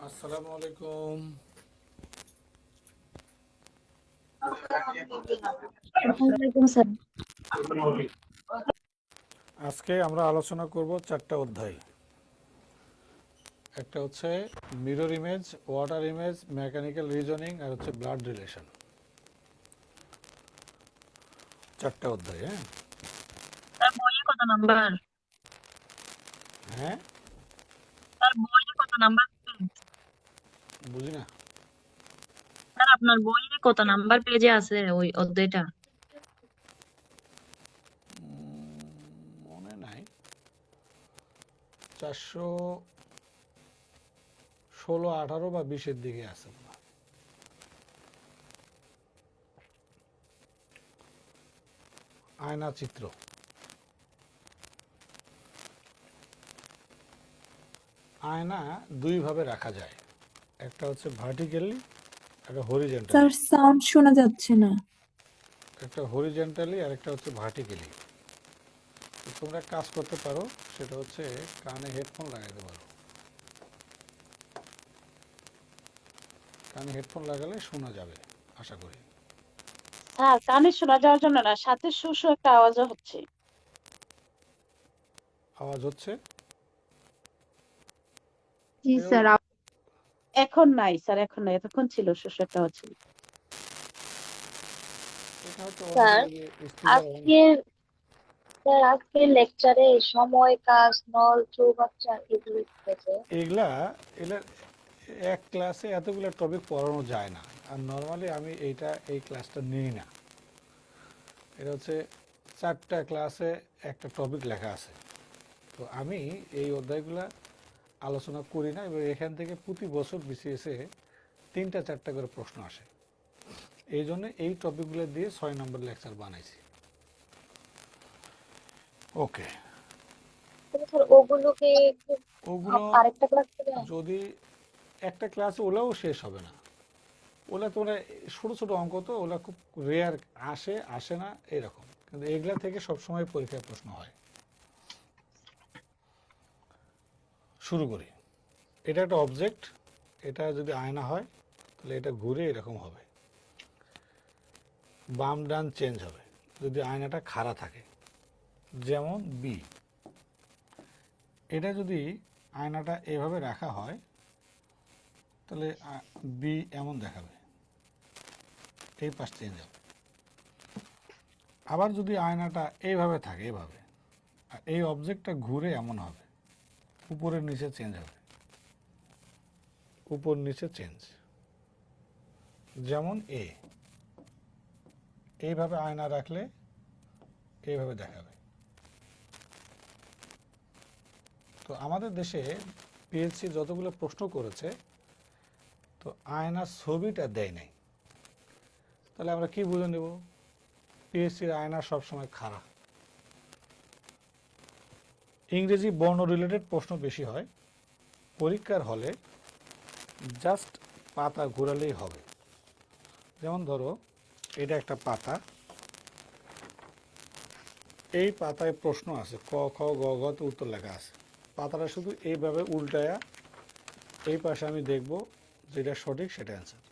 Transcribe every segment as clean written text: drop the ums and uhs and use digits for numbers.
আসসালামু আলাইকুম। ওয়ালাইকুম স্যার। আজকে আমরা আলোচনা করব চারটা অধ্যায়। একটা হচ্ছে mirror image, water image, mechanical reasoning আর হচ্ছে ব্লাড রিলেশন। চারটা অধ্যায়। হ্যাঁ স্যার বইয়ে কত নাম্বার? হ্যাঁ স্যার বইয়ে কত নাম্বার পেজ? বুঝি না। স্যার আপনার বইয়ে কত নাম্বার পেজে আছে ওই অধ্যায়টা? মনে নাই। 416, 18 বা 20-এর দিকে আছে। আয়না চিত্র। আয়না দুইভাবে রাখা যায়, একটা হচ্ছে ভার্টিক্যালি, একটা হরিজেন্টালি। স্যার সাউন্ড শোনা যাচ্ছে না। একটা হরিজেন্টালি আর একটা হচ্ছে ভার্টিক্যালি। তোমরা কাজ করতে পারো, সেটা হচ্ছে কানে হেডফোন লাগাইতে পারো। কানে হেডফোন লাগালে শোনা যাবে আশা করি। হ্যাঁ, কানে শোনা যাওয়ার জন্য না, সাথে শু শু একটা আওয়াজও হচ্ছে। আওয়াজ হচ্ছে? জি এও স্যার। এখন নাই স্যার, এখন নাই, এতক্ষণ ছিল শু শু একটা আওয়াজ ছিল। এটা হয়তো স্যার অনেকের স্পিকার অন। আজকের লেকচারে সময়, কাজ, নল, চৌবাচ্চা এগুলো শিখেছে। এগুলা এগুলা এক ক্লাসে এতগুলো টপিক পড়ানো যায় না। আর নর্মালি আমি এই ক্লাসটা নিই না। এটা হচ্ছে 4টা ক্লাসে একটা টপিক লেখা আছে। তো আমি এই অধ্যায়গুলা আলোচনা করি না, এবং এখান থেকে প্রতি বছর বিসিএসে 3টা 4টা করে প্রশ্ন আসে। এই জন্য এই টপিকগুলো দিয়ে 6 নম্বর লেকচার বানাইছি। ওকে, স্যার ওগুলোকে একটু ওগুলো আরেকটা ক্লাস করে যদি একটা ক্লাসে ওলাও শেষ হবে না। ওলা তোমরা ছোটো ছোটো অঙ্ক, তো ওলা খুব রেয়ার আসে না এরকম, কিন্তু এগুলা থেকে সবসময় পরীক্ষায় প্রশ্ন হয়। শুরু করি। এটা একটা অবজেক্ট, এটা যদি আয়না হয় তাহলে এটা ঘুরে এরকম হবে, বাম ডান চেঞ্জ হবে যদি আয়নাটা খাড়া থাকে, যেমন বি। এটা যদি আয়নাটা এভাবে রাখা হয় তাহলে বি এমন দেখাবে, এই পাশ চেঞ্জ হবে। আবার যদি আয়নাটা এইভাবে থাকে, এভাবে, আর এই অবজেক্টটা ঘুরে এমন হবে, উপরের নিচে চেঞ্জ হবে, উপর নিচে চেঞ্জ, যেমন এ। এইভাবে আয়না রাখলে এইভাবে দেখাবে। তো আমাদের দেশে পিএইচসি যতগুলো প্রশ্ন করেছে, তো আয়নার ছবিটা দেয় নাই। তাহলে আমরা কি বুঝে নেব? পিএইচসির আয়না সবসময় খাড়া। ইংরেজি বর্ণ রিলেটেড প্রশ্ন বেশি হয় পরীক্ষার হলে, জাস্ট পাতা ঘোরালেই হবে। যেমন ধরো, এটা একটা পাতা, এই পাতায় প্রশ্ন আছে, ক খ গ ঘ তে উত্তর লেখা আছে। পাতাটা শুধু এইভাবে উল্টায়া এই পাশে আমি দেখব যেটা সঠিক সেটা অ্যান্সার।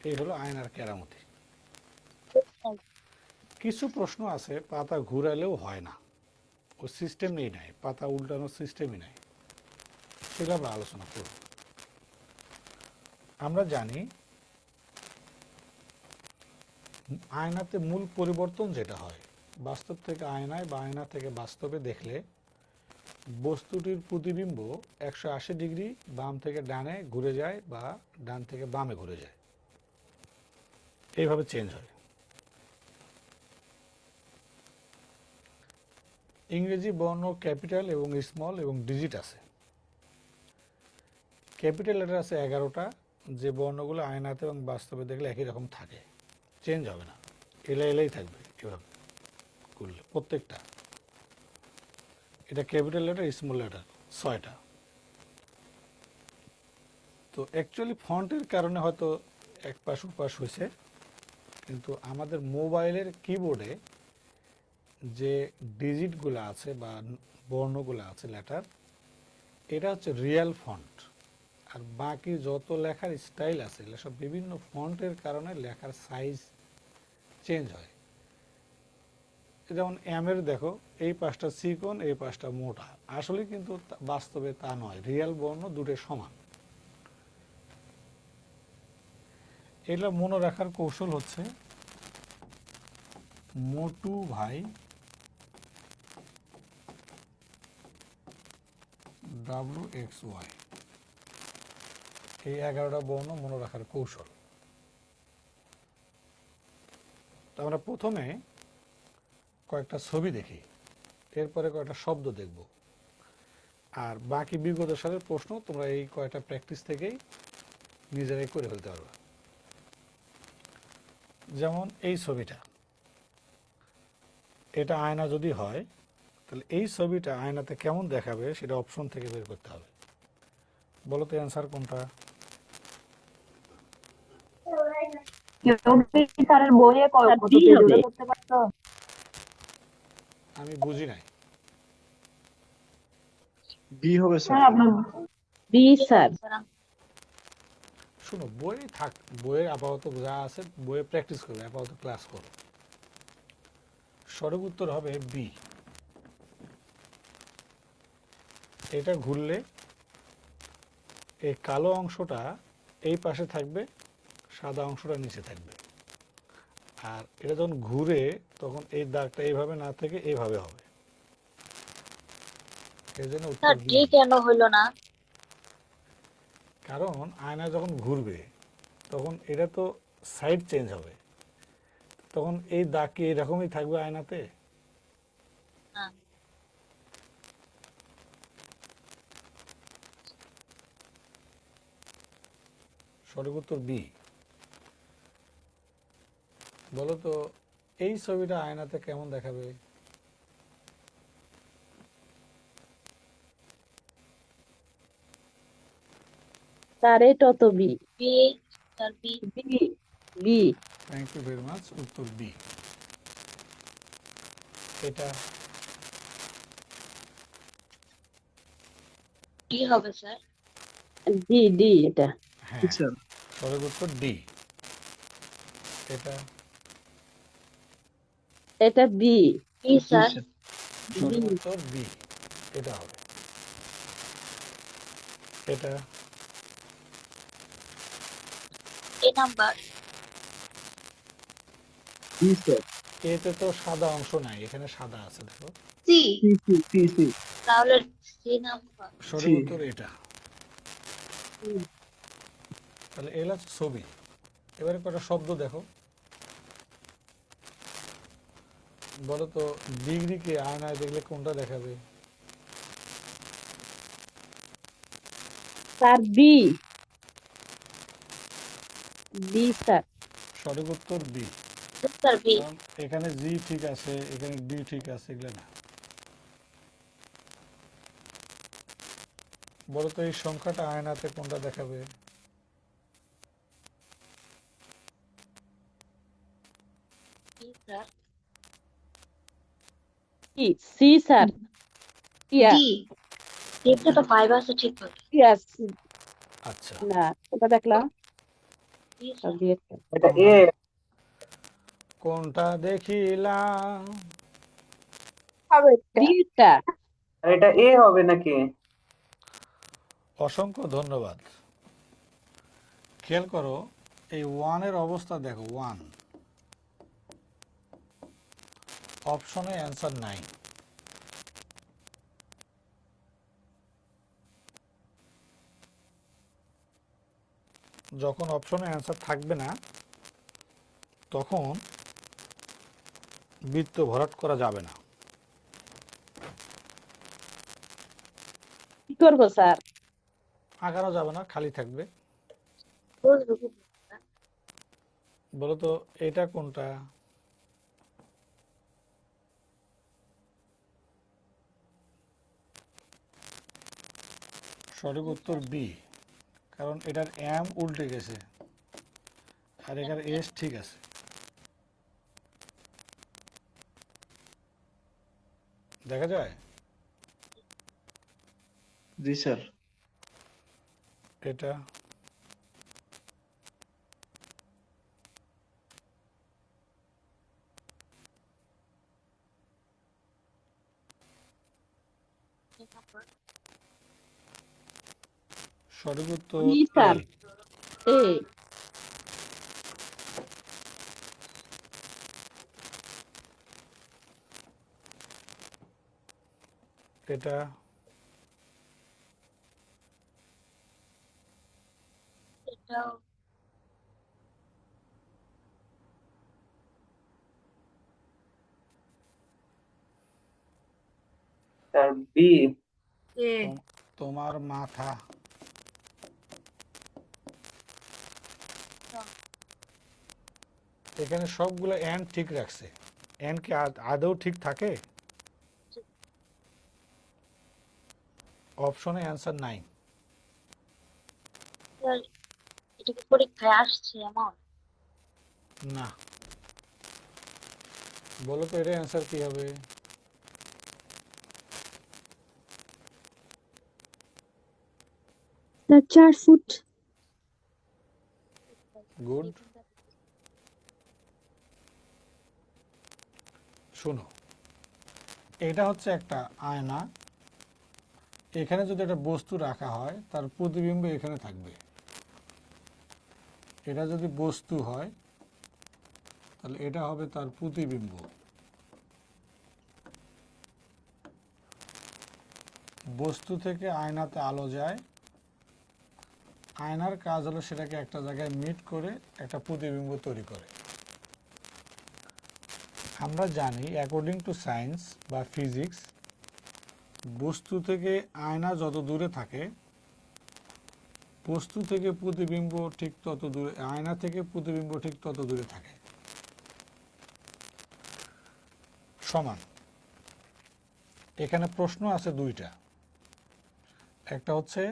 এই হলো আয়নার কেরামতি। কিছু প্রশ্ন আছে পাতা ঘুরালেও হয় না, ও সিস্টেম নেই, নাই পাতা উল্টানোর সিস্টেমই নাই, সেটা আমরা আলোচনা করব। আমরা জানি আয়নাতে মূল পরিবর্তন যেটা হয়, বাস্তব থেকে আয়নায় বা আয়না থেকে বাস্তবে দেখলে বস্তুটির প্রতিবিম্ব 180 ডিগ্রি বাম থেকে ডানে ঘুরে যায় বা ডান থেকে বামে ঘুরে যায়, এইভাবে চেঞ্জ হয়। ইংরেজি বর্ণ ক্যাপিটাল এবং স্মল এবং ডিজিট আছে। ক্যাপিটাল লেটার আছে 11টা, যে বর্ণগুলো আয়নাতে এবং বাস্তবে দেখলে একই রকম থাকে, চেঞ্জ হবে না, এলাই থাকবে এভাবে করলে প্রত্যেকটা। এটা ক্যাপিটাল লেটার, স্মল লেটার 6টা। তো অ্যাকচুয়ালি ফন্টের কারণে হয়তো এক পাশ ওপাশ হয়েছে, কিন্তু আমাদের মোবাইলের কিবোর্ডে যে ডিজিটগুলো আছে বা বর্ণগুলো আছে লেটার, এটা হচ্ছে রিয়েল ফন্ট। আর বাকি যত লেখার স্টাইল আছে এগুলো সব বিভিন্ন ফন্টের কারণে লেখার সাইজ চেঞ্জ হয়। যেমন এম এর দেখো এই পাশটা চিকন এই পাশটা মোটা, আসলে কিন্তু বাস্তবে তা নয়, রিয়েল বর্ণ দুটো সমান। এগুলো মনে রাখার কৌশল হচ্ছে মোটু ভাই WXY, এই 11টা বর্ণ মনে রাখার কৌশল। তো আমরা প্রথমে কয়েকটা ছবি দেখি, এরপরে কয়েকটা শব্দ দেখব, আর বাকি বিগত সালের প্রশ্ন তোমরা এই কয়েকটা প্র্যাকটিস থেকেই নিজেরাই করে ফেলতে পারবে। যেমন এই ছবিটা, এটা আয়না যদি হয় তাহলে এই ছবিটা আয়নাতে কেমন দেখাবে সেটা অপশন থেকে বের করতে হবে। বলো তো অ্যান্সার কোনটা? কেউ কি স্যারের বইয়ে স্যার কত বি পেজ হবে। উল্লেখ করতে পারতো? আমি বুঝি নাই। বি হবে স্যার স্যার। আপনার বি স্যার। শুনো, বই থাক, বইয়ে আপাতত যা আছে বইয়ে প্র্যাকটিস করবে, আপাতত ক্লাস করো। সঠিক উত্তর হবে বি। এটা ঘুরলে এই কালো অংশটা এই পাশে থাকবে, সাদা অংশটা নিচে থাকবে। আর এটা যখন ঘুরে তখন এই দাগটা এইভাবে না থেকে এইভাবে হবে। এই জন্য উত্তর স্যার বি। ডি কেন হইলো না? কারণ আয়না যখন ঘুরবে তখন এটা তো সাইড চেঞ্জ হবে, তখন এই দাগ কি এইরকমই থাকবে আয়নাতে? না। সঠিক উত্তর বি। বলো তো এই ছবিটা আয়নাতে কেমন দেখাবে? স্যার এটা তো B. B, sir B. B B. Thank you very much, উত্তর বি। এটা ডি হবে স্যার। ডি ডি এটা। হ্যাঁ, স্যার সঠিক উত্তর ডি। এটা এটা বি। B sir. সঠিক বি। উত্তর বি, এটা হবে। এটা এ নাম্বার। B sir. এতে তো সাদা অংশ নাই, এখানে সাদা আছে দেখো। C. C C C C তাহলে সি নাম্বার। সঠিক সি। উত্তর এটা। তাহলে এলা ছবি। এবারে কটা শব্দ দেখো। বলো তো ডিগ্রিকে আয়নায় দেখলে কোনটা দেখাবে? Sir B. B sir. সঠিক উত্তর বি। Sir B. কারণ এখানে জি ঠিক আছে, এখানে ডি ঠিক আছে, এগুলো না। বলো তো এই সংখ্যাটা আয়নাতে কোনটা দেখাবে? B sir. কি সি স্যার। Yeah D. ডিতে তো 5 আছে ঠিক করে। ইয়েস। আচ্ছা, না ওটা দেখলাম। B sir. বি এটা এ। কোনটা দেখিলাম? বিটা। আর এটা এ হবে নাকি? অসংখ্য ধন্যবাদ। খেয়াল করো এই ওয়ানের অবস্থা দেখো, ওয়ান অপশনে অ্যান্সার নাই। যখন অপশনে অ্যান্সার থাকবে না তখন বৃত্ত ভরাট করা যাবে না। কি করবো স্যার? আঁকানো যাবে না, খালি থাকবে। বুঝবো কি? বলো তো এটা কোনটা? সঠিক উত্তর বি, কারণ এটার এম উল্টে গেছে আর এখানে এস ঠিক আছে। দেখা যায়? জি স্যার। এটা সঠিক উত্তর জি এ। স্যার এ এটা এটাও স্যার বি। এ তোমার মাথা। এখানে সবগুলো এন্ড ঠিক রাখছে। এন্ড কি আদৌ ঠিক থাকে? অপশনে অ্যান্সার নাই। স্যার এটা কি পরীক্ষায় আসছে এমন? না, বলো তো এটা অ্যান্সার কি হবে? Sir 4 foot. গুড। শোনো, এটা হচ্ছে একটা আয়না। এখানে যদি একটা বস্তু রাখা হয় তার প্রতিবিম্ব এখানে থাকবে। এটা যদি বস্তু হয় তাহলে এটা হবে তার প্রতিবিম্ব। বস্তু থেকে আয়নাতে আলো যায়, আয়নার কাজ হলো সেটাকে একটা জায়গায় মিট করে একটা প্রতিবিম্ব তৈরি করে। আমরা জানি অ্যাকর্ডিং টু সায়েন্স বা ফিজিক্স, বস্তু থেকে আয়না যত দূরে থাকে, বস্তু থেকে প্রতিবিম্ব ঠিক তত দূরে, আয়না থেকে প্রতিবিম্ব ঠিক তত দূরে থাকে, সমান। এখানে প্রশ্ন আছে দুইটা। একটা হচ্ছে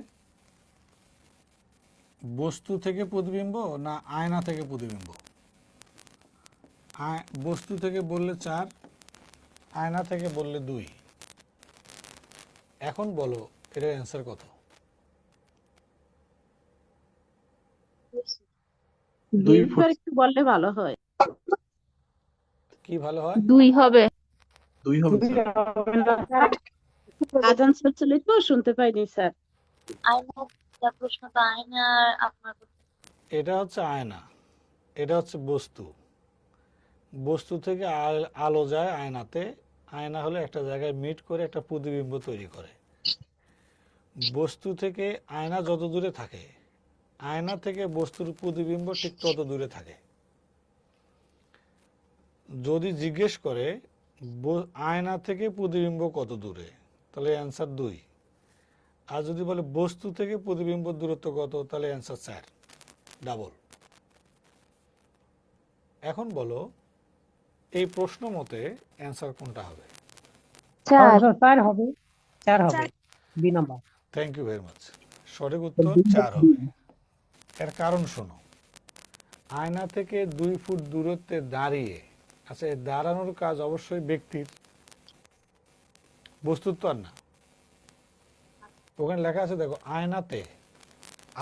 বস্তু থেকে প্রতিবিম্ব না আয়না থেকে প্রতিবিম্ব। বস্তু থেকে বললে 4, আয়না থেকে বললে 2। এখন বলো এটার অ্যান্সার কত? দুই দুই ফুট। একটু বললে ভালো হয়। কি ভালো হয়? 2 হবে। 2 হবে দুই স্যার। হবে না স্যার? আজান চলছিল তো শুনতে পাইনি স্যার। আয়না, যা প্রশ্ন তো আয়না আপনার এটা হচ্ছে আয়না, এটা হচ্ছে বস্তু। বস্তু থেকে আলো যায় আয়নাতে, আয়না হলে একটা জায়গায় মিট করে একটা প্রতিবিম্ব তৈরি করে। বস্তু থেকে আয়না যত দূরে থাকে, আয়না থেকে বস্তুর প্রতিবিম্ব ঠিক তত দূরে থাকে। যদি জিজ্ঞেস করে আয়না থেকে প্রতিবিম্ব কত দূরে, তাহলে অ্যান্সার 2। আর যদি বলে বস্তু থেকে প্রতিবিম্ব দূরত্ব কত, তাহলে অ্যান্সার 4, ডাবল। এখন বলো এই প্রশ্ন মতে অ্যান্সার কোনটা হবে? 4 4 হবে, 4 হবে, B number. Thank you very much. সঠিক উত্তর 4 হবে। এর কারণ শোনো, আয়না থেকে 2 ফুট দূরত্বে দাঁড়িয়ে, আচ্ছা এই দাঁড়ানোর কাজ অবশ্যই ব্যক্তির, বস্তুর তো আর না। ওখানে লেখা আছে দেখো, আয়নাতে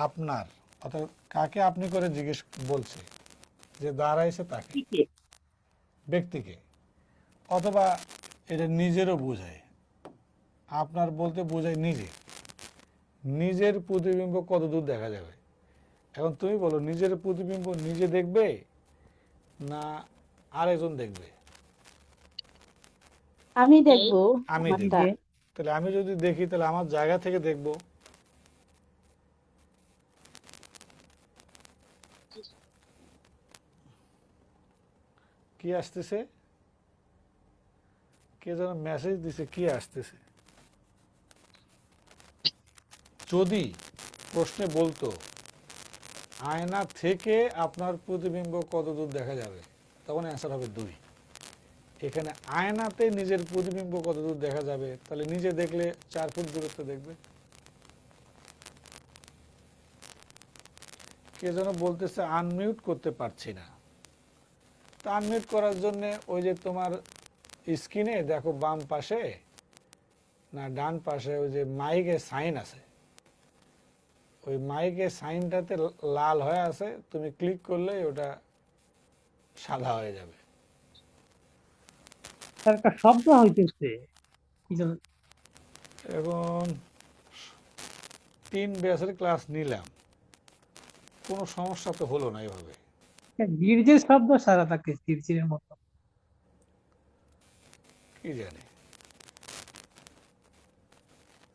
আপনার, অর্থাৎ কাকে আপনি করে জিজ্ঞেস বলছে, যে দাঁড়াইছে তাকে, ঠিকই। ব্যক্তিকে। অথবা এটা নিজেরও বোঝায়, আপনার বলতে বোঝায় নিজে। নিজের প্রতিবিম্ব কত দূর দেখা যাবে। এখন তুমি বলো নিজের প্রতিবিম্ব নিজে দেখবে না আরেকজন দেখবে? আমি দেখবো আমি আমারটা। দেখব। তাহলে আমি যদি দেখি তাহলে আমার জায়গা থেকে দেখব। কি আসতেছে? কে যেন মেসেজ দিছে, কি আসতেছে? যদি প্রশ্নে বলতো আয়না থেকে আপনার প্রতিবিম্ব কত দূর দেখা যাবে, তখন অ্যান্সার হবে 2। এখানে আয়নাতে নিজের প্রতিবিম্ব কত দূর দেখা যাবে, তাহলে নিজে দেখলে 4 ফুট দূরত্ব দেখবে। কে যেন বলতেছে আনমিউট করতে পারছি না। তা আনমিউট করার জন্য ওই যে তোমার স্ক্রিনে দেখো বাম পাশে না ডান পাশে ওই যে মাইকে সাইন আছে, ওই মাইকের সাইনটাতে লাল হয়ে আছে, তুমি ক্লিক করলে ওটা সাদা হয়ে যাবে। স্যার একটা শব্দ হইতেছে কি যেন। এখন 3 ব্যাচের ক্লাস নিলাম, কোনো সমস্যা তো হলো না এভাবে। গির্জের শব্দ সারা থাকে চিরচিরের মতো। কি জানি,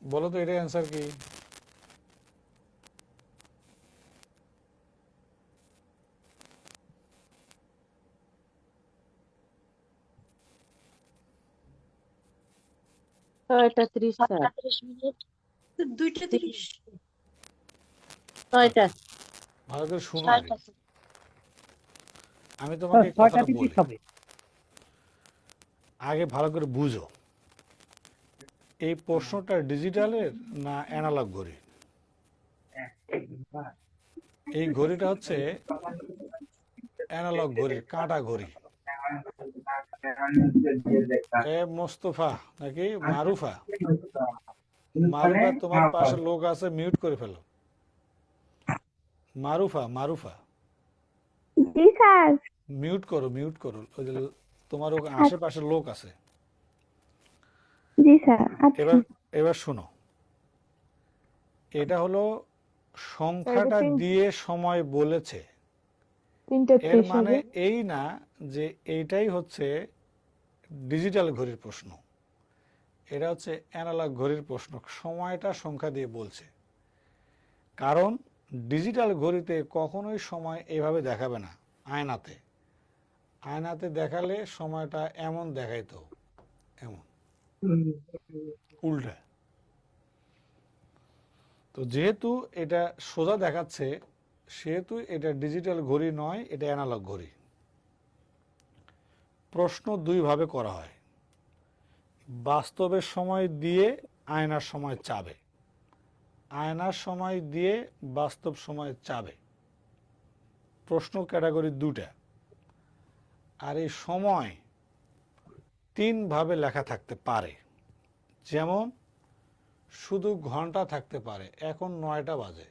বলো তো এটা অ্যান্সার কি? ছয়টা 30 স্যার। 30 মিনিট। 2:30। ছয়টা। ভালো করে শুনো আগে, 6টা। আমি স্যার তোমাকে 6টা কথাটা 30 বলি, হবে। আগে ভালো করে বুঝো। এই প্রশ্নটা ডিজিটালের না অ্যানালগ ঘড়ি? এই ঘড়িটা হচ্ছে অ্যানালগ ঘড়ির কাঁটা ঘড়ি। এ মোস্তফা নাকি মারুফা? মারুফা, তোমার পাশে লোক আছে, মিউট করে ফেলো। মারুফা, মারুফা জি স্যার। মিউট করো, মিউট করো। ওই যে তোমার আশেপাশে লোক আছে। জি স্যার। আচ্ছা। এবার এবার শোনো, এটা হলো সংখ্যাটা দিয়ে সময় বলেছে, এর মানে এই না যে এইটাই হচ্ছে ডিজিটাল ঘড়ির প্রশ্ন। এটা হচ্ছে অ্যানালগ ঘড়ির প্রশ্ন, সময়টা সংখ্যা দিয়ে বলছে। কারণ ডিজিটাল ঘড়িতে কখনোই সময় এভাবে দেখাবে না। আয়নাতে আয়নাতে দেখালে সময়টা এমন দেখাইতো, এমন উল্টা। তো যেহেতু এটা সোজা দেখাচ্ছে, সেহেতু এটা ডিজিটাল ঘড়ি নয়, এটা অ্যানালগ ঘড়ি। প্রশ্ন দুইভাবে করা হয়, বাস্তবের সময় দিয়ে আয়নার সময় চাবে, আয়নার সময় দিয়ে বাস্তব সময় চাবে। প্রশ্ন ক্যাটাগরি দুটা। আর এই সময় 3 ভাবে লেখা থাকতে পারে। যেমন শুধু ঘন্টা থাকতে পারে, এখন 9টা বাজে,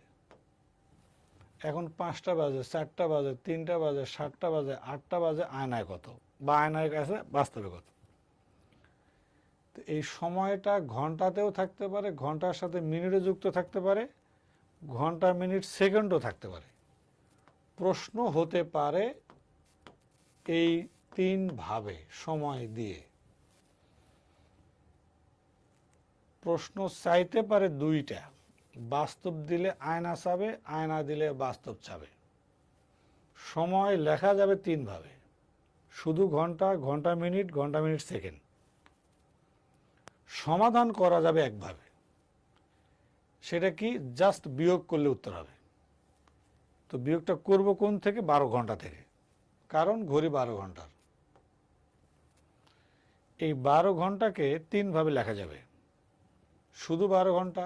এখন 5টা বাজে, 4টা বাজে, 3টা বাজে, 7টা বাজে, 8টা বাজে, আয়নায় কত বা আয়নায় কাছে বাস্তবে কত। তো এই সময়টা ঘন্টাতেও থাকতে পারে, ঘন্টার সাথে মিনিটে যুক্ত থাকতে পারে, ঘন্টা মিনিট সেকেন্ডও থাকতে পারে। প্রশ্ন হতে পারে এই 3 ভাবে সময় দিয়ে। প্রশ্ন চাইতে পারে 2টা, বাস্তব দিলে আয়না চাবে, আয়না দিলে বাস্তব চাবে। সময় লেখা যাবে 3 ভাবে, শুধু ঘন্টা, ঘন্টা মিনিট, ঘন্টা মিনিট সেকেন্ড। সমাধান করা যাবে একভাবে, সেটা কি? জাস্ট বিয়োগ করলে উত্তর হবে। তো বিয়োগটা করব কোন থেকে? 12 ঘন্টা থেকে, কারণ ঘড়ি 12 ঘন্টার। এই 12 ঘন্টাকে 3 ভাবে লেখা যাবে, শুধু 12 ঘন্টা,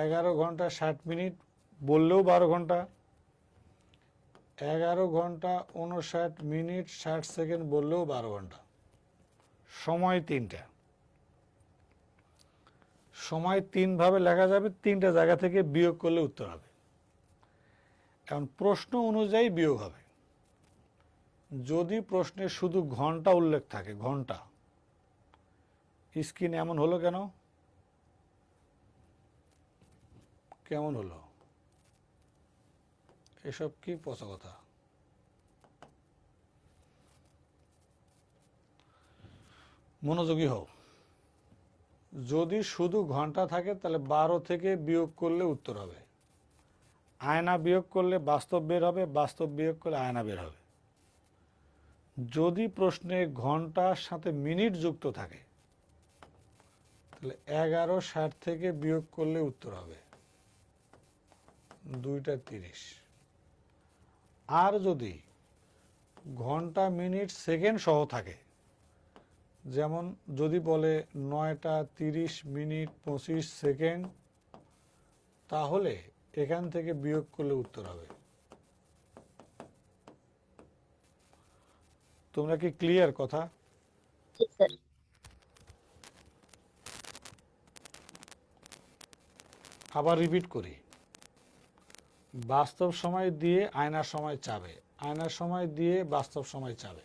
11 ঘন্টা 60 মিনিট বললেও 12 ঘন্টা, 11 ঘন্টা 59 মিনিট 60 সেকেন্ড বললেও 12 ঘন্টা। সময় 3টা, সময় 3 ভাবে লেখা যাবে, 3টা জায়গা থেকে বিয়োগ করলে উত্তর হবে। এখন প্রশ্ন অনুযায়ী বিয়োগ হবে। যদি প্রশ্নে শুধু ঘন্টা উল্লেখ থাকে, ঘন্টা, স্ক্রিন এমন হলো কেন? কেমন হলো? এসব কি পচা কথা? মনোযোগী হও। যদি শুধু ঘন্টা থাকে তাহলে 12 থেকে বিয়োগ করলে উত্তর হবে। আয়না বিয়োগ করলে বাস্তব বের হবে, বাস্তব বিয়োগ করলে আয়না বের হবে। যদি প্রশ্নে ঘন্টার সাথে মিনিট যুক্ত থাকে তাহলে 11:60 থেকে বিয়োগ করলে উত্তর হবে 2:30। আর যদি ঘন্টা মিনিট সেকেন্ড সহ থাকে, যেমন যদি বলে 9:30 মিনিট 25 সেকেন্ড, তাহলে এখান থেকে বিয়োগ করলে উত্তর হবে। তোমরা কি ক্লিয়ার কথা? জি স্যার। আবার রিপিট করি, বাস্তব সময় দিয়ে আয়নার সময় চাবে, আয়নার সময় দিয়ে বাস্তব সময় চাবে।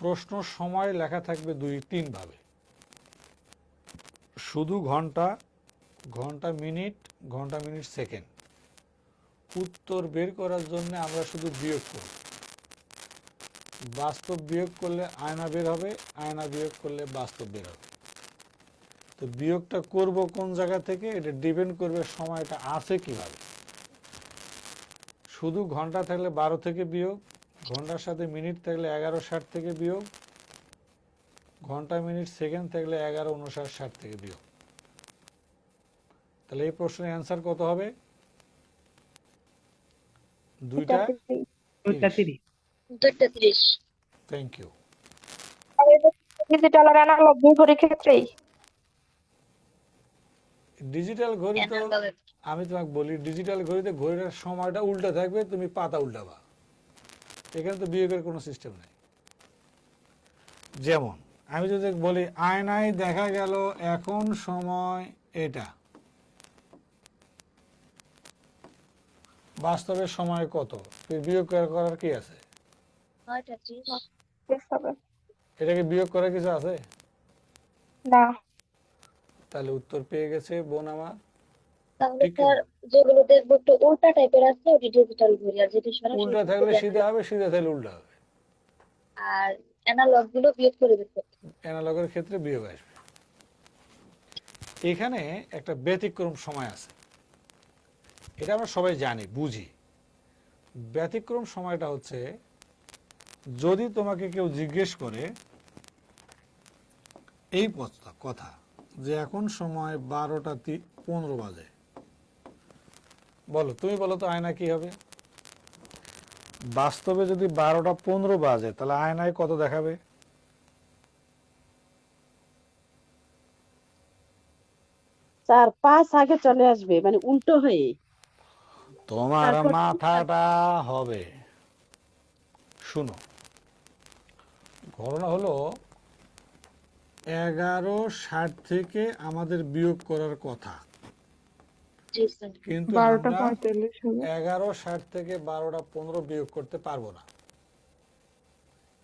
প্রশ্ন সময় লেখা থাকবে 2-3 ভাবে, শুধু ঘন্টা, ঘন্টা মিনিট, ঘন্টা মিনিট সেকেন্ড। উত্তর বের করার জন্য আমরা শুধু বিয়োগ করব, বাস্তব বিয়োগ করলে আয়না বের হবে, আয়না বিয়োগ করলে বাস্তব বের হবে। তো বিয়োগটা করব কোন জায়গা থেকে, এটা ডিপেন্ড করবে সময়টা আছে কিভাবে। শুধু ঘন্টা থাকলে 12 থেকে বিয়োগ, ঘন্টার সাথে মিনিট থাকলে 11:60 থেকে বিয়োগ, ঘন্টা মিনিট সেকেন্ড থাকলে 11:59:60 থেকে বিয়োগ। তাহলে এই প্রশ্নের অ্যান্সার কত হবে? 2টা 2:30। 2:30। Thank you. ডিজিটাল আর অ্যানালগ দুই ঘড়ির ক্ষেত্রেই ডিজিটাল ঘড়ি তো Analog আমি তোমাকে বলি, ডিজিটাল ঘড়িতে ঘড়ির সময়টা উল্টা থাকবে, তুমি পাতা উল্টাবা, এখানে তো বিয়োগের কোনো সিস্টেম নেই। যেমন আমি যদি বলি আয়নায় দেখা গেল এখন সময় এটা, বাস্তবের সময় কত, বিয়োগ করার কি আছে? 9:30। শেষ হবে এটাকে বিয়োগ করার কিছু আছে? না। তাহলে উত্তর পেয়ে গেছে বোন আমার। তাহলে ঠিক স্যার না? যেগুলো দেখবো একটু উল্টা টাইপের আছে ওটি ডিজিটাল ঘড়ি, আর যেটি সরাসরি উল্টা চোখে থাকলে দেখা সিধা হবে, সিধা থাকলে উল্টা হবে। আর অ্যানালগ গুলো বিয়োগ করে দিতে। অ্যানালগের ক্ষেত্রে বিয়োগ আসবে। এখানে একটা ব্যতিক্রম সময় আছে, এটা আমরা সবাই জানি বুঝি। ব্যতিক্রম সময়টা হচ্ছে, যদি তোমাকে কেউ জিজ্ঞেস করে এই কথা যে এখন সময় 12:15 বাজে, বলো, তুমি বলো তো আয়না কি হবে? বাস্তবে যদি 12:15 বাজে তাহলে আয়নায় কত দেখাবে? স্যার 5 আগে চলে আসবে, মানে উল্টো হয়ে। তোমার তারপর মাথাটা হবে, শুনো, ঘটনা হলো 11:60 থেকে আমাদের বিয়োগ করার কথা, জি স্যার। কিন্তু 12:45 হবে 11:60 থেকে 12:15 বিয়োগ করতে পারবো না।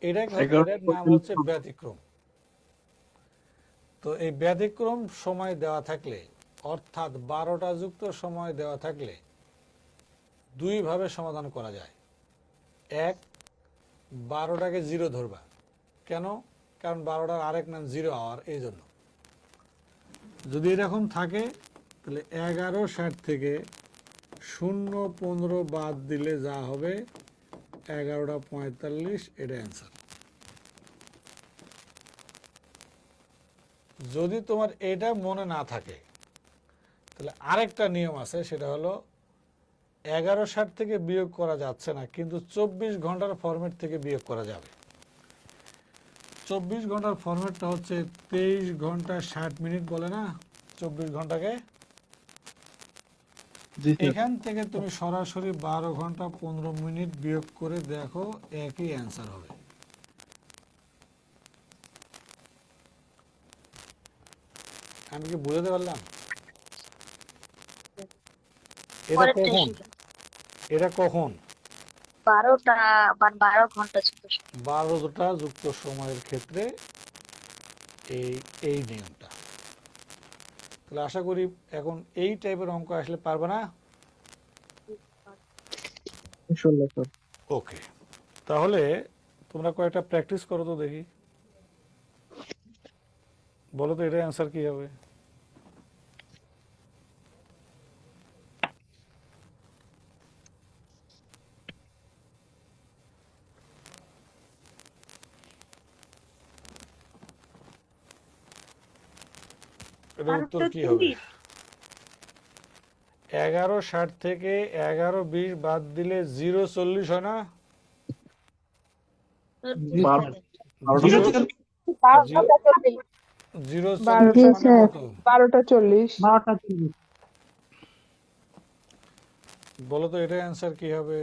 এটার নাম 11:45 হচ্ছে ব্যতিক্রম। তো এই ব্যতিক্রম সময় দেওয়া থাকলে, অর্থাৎ 12টা যুক্ত সময় দেওয়া থাকলে দুই ভাবে সমাধান করা যায়। এক, 12টাকে 0 ধরবা। কেন? কারণ 12টার আরেক নাম 0 আওয়ার, এই জন্য। যদি এরকম থাকে তাহলে 11:60 থেকে 0:15 বাদ দিলে যা হবে 11:45, এটা অ্যান্সার। যদি তোমার এটা মনে না থাকে তাহলে আরেকটা নিয়ম আছে, সেটা হলো 11:60 থেকে বিয়োগ করা যাচ্ছে না, কিন্তু 24 ঘন্টার ফরম্যাট থেকে বিয়োগ করা যাবে। 24 ঘন্টার ফরম্যাটটা হচ্ছে 23 ঘন্টা 60 মিনিট বলে না, 24 ঘন্টাকে। জি স্যার। এখান থেকে তুমি সরাসরি 12 ঘন্টা 15 মিনিট বিয়োগ করে দেখো, একই অ্যান্সার হবে। আমি কি বুঝাতে পারলাম? এটা পরেরটা কখন? শুধু এটা কখন? 12টা বা 12 ঘন্টা ছিল। 12টা যুক্ত সময়ের ক্ষেত্রে এই এই নিয়মটা। তাহলে আশা করি এখন এই টাইপের অঙ্ক আসলে পারবে না। ইনশাআল্লাহ স্যার। ওকে, তাহলে তোমরা কয়েকটা প্র্যাকটিস করো তো দেখি, বলো তো এটা অ্যান্সার কি হবে? এটা উত্তর কি হবে? 11:60 থেকে 11:20 বাদ দিলে 0:40 হয় না? জি স্যার। 0 12:40 0:40 মানে কত? 12:40 12:30। বলো তো এটা অ্যান্সার কি হবে?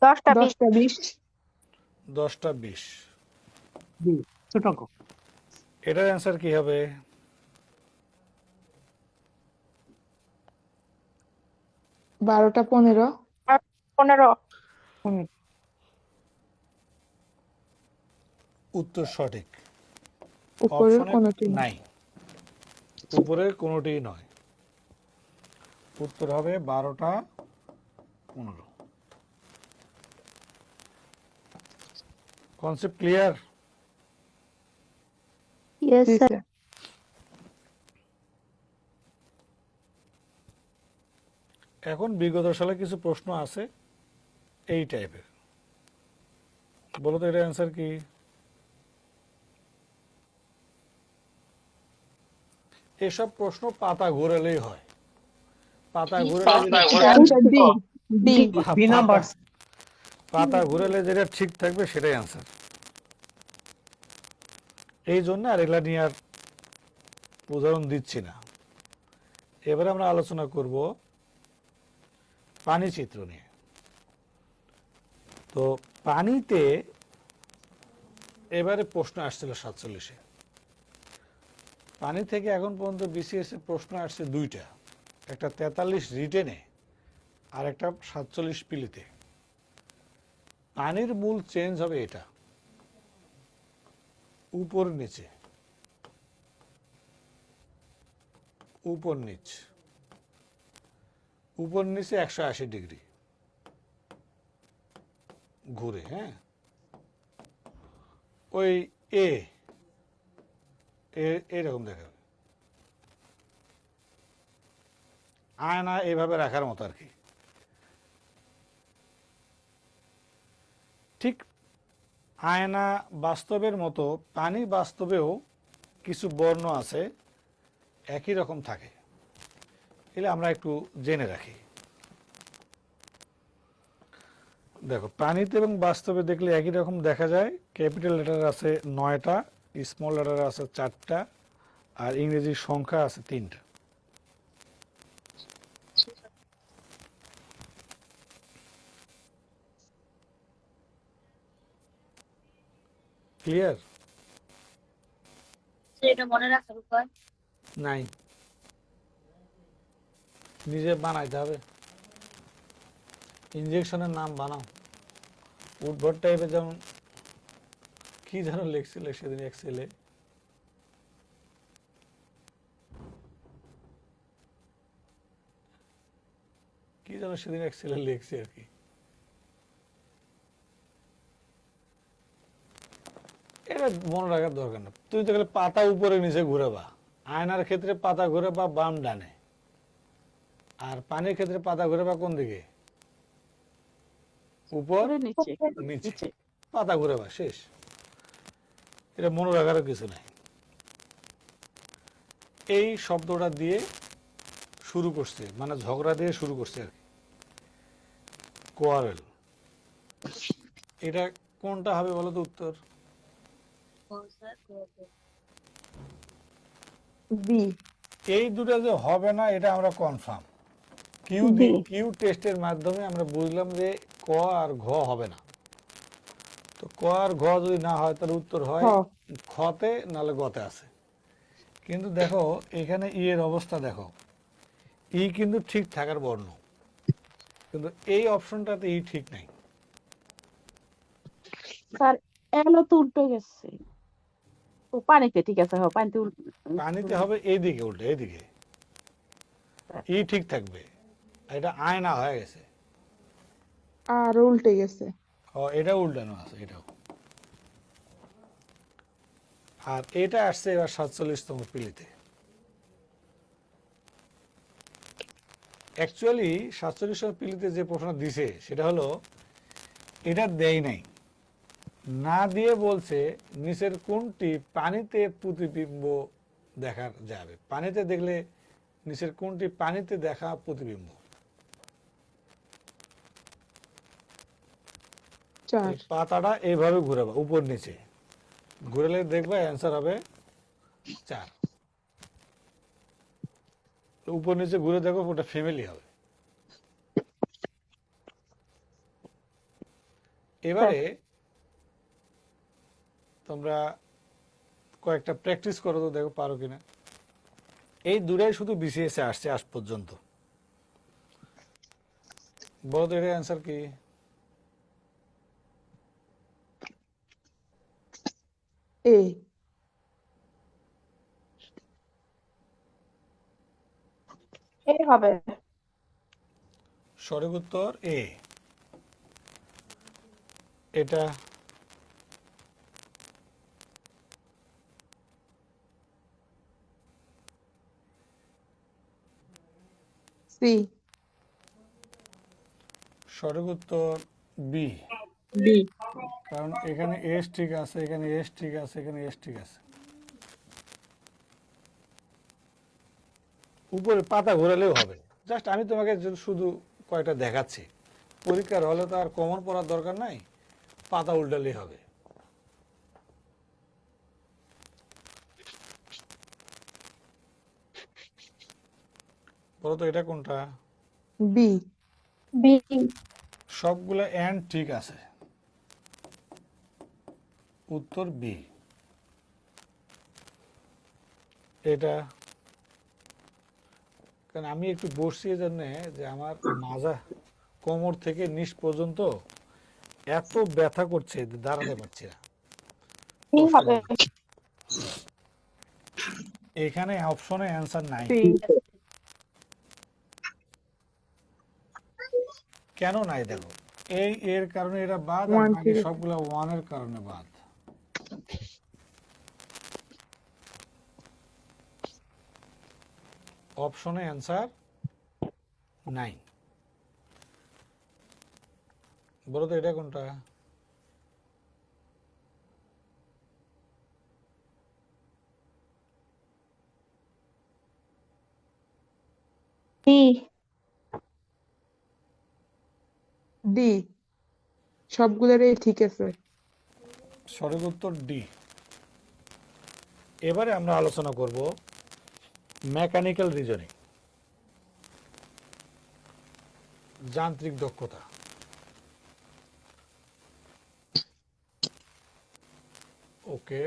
10:20 10:20। বি ছোট ক। এটার অ্যান্সার কি হবে? 12টা 15। 15। উত্তর সঠিক। উপরের অপশনে কোনটি না। নাই, উপরের কোনোটি নয়। উত্তর হবে 12টা 15। Concept clear? ইয়েস জি স্যার। স্যার। এখন বিগত সালে কিছু প্রশ্ন আছে এই টাইপের। বলো তো, এটার অ্যান্সার কি? এসব প্রশ্ন পাতা ঘোরালেই হয়। পাতা ঘোরালে answer D. D. B number. পাতা ঘোরালে যেটা ঠিক থাকবে সেটাই অ্যান্সার। এই জন্য আর এগুলা নিয়ে আর উদাহরণ দিচ্ছি না। এবারে আমরা আলোচনা করব পানি চিত্র নিয়ে। তো পানিতে এবারে প্রশ্ন আসছিল 47-এ। পানি থেকে এখন পর্যন্ত বিসিএস এর প্রশ্ন আসছে দুইটা, একটা 43 রিটেনে আর একটা 47 পিলিতে। পানির মূল চেঞ্জ হবে এটা, উপর নিচে, উপর নিচ, উপর নিচে 180 ডিগ্রি ঘুরে। হ্যাঁ, ওই এরকম দেখাবে, আয়না এভাবে রাখার মতো আর কি। ঠিক আয়না বাস্তবের মতো পানি বাস্তবেও কিছু বর্ণ আছে একই রকম থাকে, এলে আমরা একটু জেনে রাখি। দেখো, পানিতে এবং বাস্তবে দেখলে একই রকম দেখা যায়। ক্যাপিটাল লেটার আছে 9টা, স্মল লেটার আছে 4টা, আর ইংরেজি সংখ্যা আছে 3টা। ক্লিয়ার? এটা মনে রাখার উপায়? নাই, নিজে বানাইতে হবে। ইনজেকশনের নাম বানাও, উদ্ভট টাইপের। যেমন কি যেন লিখছিল সেদিন এক্সেলে, কি যেন সেদিন এক্সেলে লিখছে আর কি। এটা মনে রাখার দরকার না। তুমি তো গেলে পাতা উপরে নিচে ঘুরাবা, আয়নার ক্ষেত্রে পাতা ঘুরাবা বাম ডানে, আর পানির ক্ষেত্রে পাতা ঘুরাবা কোন দিকে? উপর নিচে। নিচে, পাতা ঘুরাবা, শেষ। এটা মনে রাখারও কিছু নাই। এই শব্দটা দিয়ে শুরু করছে, মানে ঝগড়া দিয়ে শুরু করছে আর কি, কোয়ারেল। এটা কোনটা হবে বলো তো উত্তর? বি। এই দুটো যে হবে না এটা আমরা কনফার্ম। কিউ টেস্টের মাধ্যমে আমরা বুঝলাম যে ক আর ঘ হবে না। তো ক আর ঘ যদি না হয় তাহলে উত্তর হয় খতে, নাহলে গতে আছে। কিন্তু দেখো এখানে ই এর অবস্থা দেখো, ই কিন্তু ঠিক থাকার বর্ণ, কিন্তু এই অপশনটাতে ই ঠিক নাই। স্যার এলো তো উল্টো গেছে। ও পানিতে ঠিক আছে, হ্যাঁ পানিতে পানিতে হবে এইদিকে, উল্টে এইদিকে, ই ঠিক থাকবে। এটা আয়না হয়ে গেছে, আর উল্টে গেছে। এটা উল্টানো আছে এটাও। আর এটা আসছে এবার 47তম পিলিতে। অ্যাকচুয়ালি 47তম পিলিতে যে প্রশ্ন দিছে সেটা হলো, এটা দেয় নাই, না দিয়ে বলছে নিচের কোনটি পানিতে প্রতিবিম্ব দেখা যাবে। পানিতে দেখলে নিচের কোনটি পানিতে দেখা প্রতিবিম্ব? 4। এই পাতাটা এইভাবে ঘুরাবা, উপর নিচে ঘুরালে দেখবে অ্যান্সার হবে 4। উপর নিচে ঘুরে দেখো, ওটা ফ্যামিলি হবে। এবারে তোমরা কয়েকটা প্র্যাকটিস করো তো, দেখো পারো কিনা। এই দুটাই শুধু বিসিএস এ আসছে আজ পর্যন্ত। বলো তো এর অ্যান্সার কি? এ। এই হবে। সঠিক উত্তর এ। এটা সি। সঠিক উত্তর বি। বি। কারণ এখানে এস ঠিক আছে, এখানে এস ঠিক আছে, এখানে এস ঠিক আছে। উপরে পাতা ঘোরালেও হবে। জাস্ট আমি তোমাকে শুধু কয়টা দেখাচ্ছি। পরীক্ষার হলে তো আর কমন পড়ার দরকার নাই, পাতা উল্টালেই হবে। বলো তো এটা কোনটা? বি। বি। সবগুলো এন্ড ঠিক আছে, উত্তর বি। এটা কারণ আমি একটু বসছি এই জন্য যে আমার মাজা কোমর থেকে নিচ পর্যন্ত এত ব্যথা করছে যে দাঁড়াতে পারছি না। কি হবে? এখানে অপশনে অ্যান্সার নাই। সি। কেন নাই দেখো, এই এর কারণে এটা বাদ, আর ওয়ান বাকি ঠিক আছে। সবগুলো ওয়ানের কারণে বাদ। অপশনে অ্যান্সার নাই। বলো তো এটা কোনটা? ডি। ডি। সবগুলোরই ঠিক আছে। সঠিক উত্তর ডি। এবারে আমরা আলোচনা করব মেকানিক্যাল রিজনিং, যান্ত্রিক দক্ষতা। ওকে,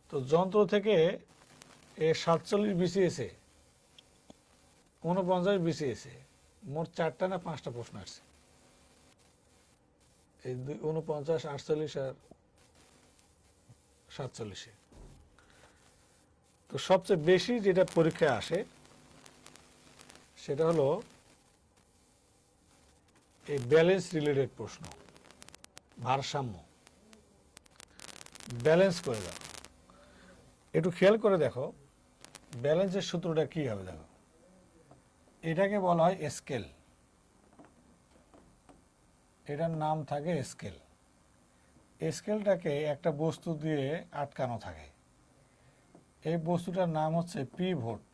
তো যন্ত্র থেকে এ 47 বিসিএসে 49 বিসিএসে মোট 4টা না 5টা প্রশ্ন আসছে। এই 49, 48 আর 47। তো সবচেয়ে বেশি যেটা পরীক্ষায় আসে সেটা হলো এই ব্যালেন্স রিলেটেড প্রশ্ন, ভারসাম্য। ব্যালেন্স করে দাও, একটু খেয়াল করে দেখো ব্যালেন্সের সূত্রটা কি হবে। দেখো এটাকে বলা হয় স্কেল, এটার নাম থাকে স্কেল। স্কেলটাকে একটা বস্তু দিয়ে আটকানো থাকে, এই বস্তুটার নাম হচ্ছে পিভট,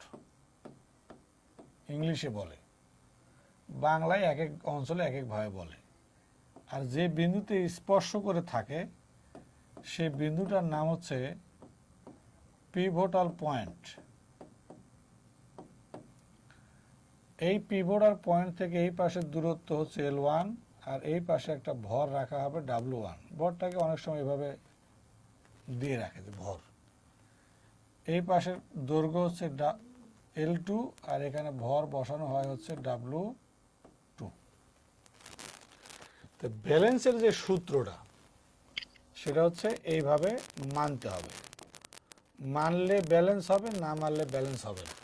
ইংলিশে বলে, বাংলায় এক এক অঞ্চলে এক এক ভাবে বলে। আর যে বিন্দুতে স্পর্শ করে থাকে সেই বিন্দুটার নাম হচ্ছে পিভটাল পয়েন্ট। এই পিভটাল পয়েন্ট থেকে এই পাশের দূরত্ব হচ্ছে L1, আর এই পাশে একটা ভর রাখা হবে W1। ভরটাকে অনেক সময় এভাবে দিয়ে রাখে যে ভর। এই পাশের দৈর্ঘ্য হচ্ছে L2, আর এখানে ভর বসানো হয় হচ্ছে W2। তো ব্যালেন্সের যে সূত্রটা সেটা হচ্ছে এইভাবে মানতে হবে। মানলে ব্যালেন্স হবে, না মানলে ব্যালেন্স হবে না।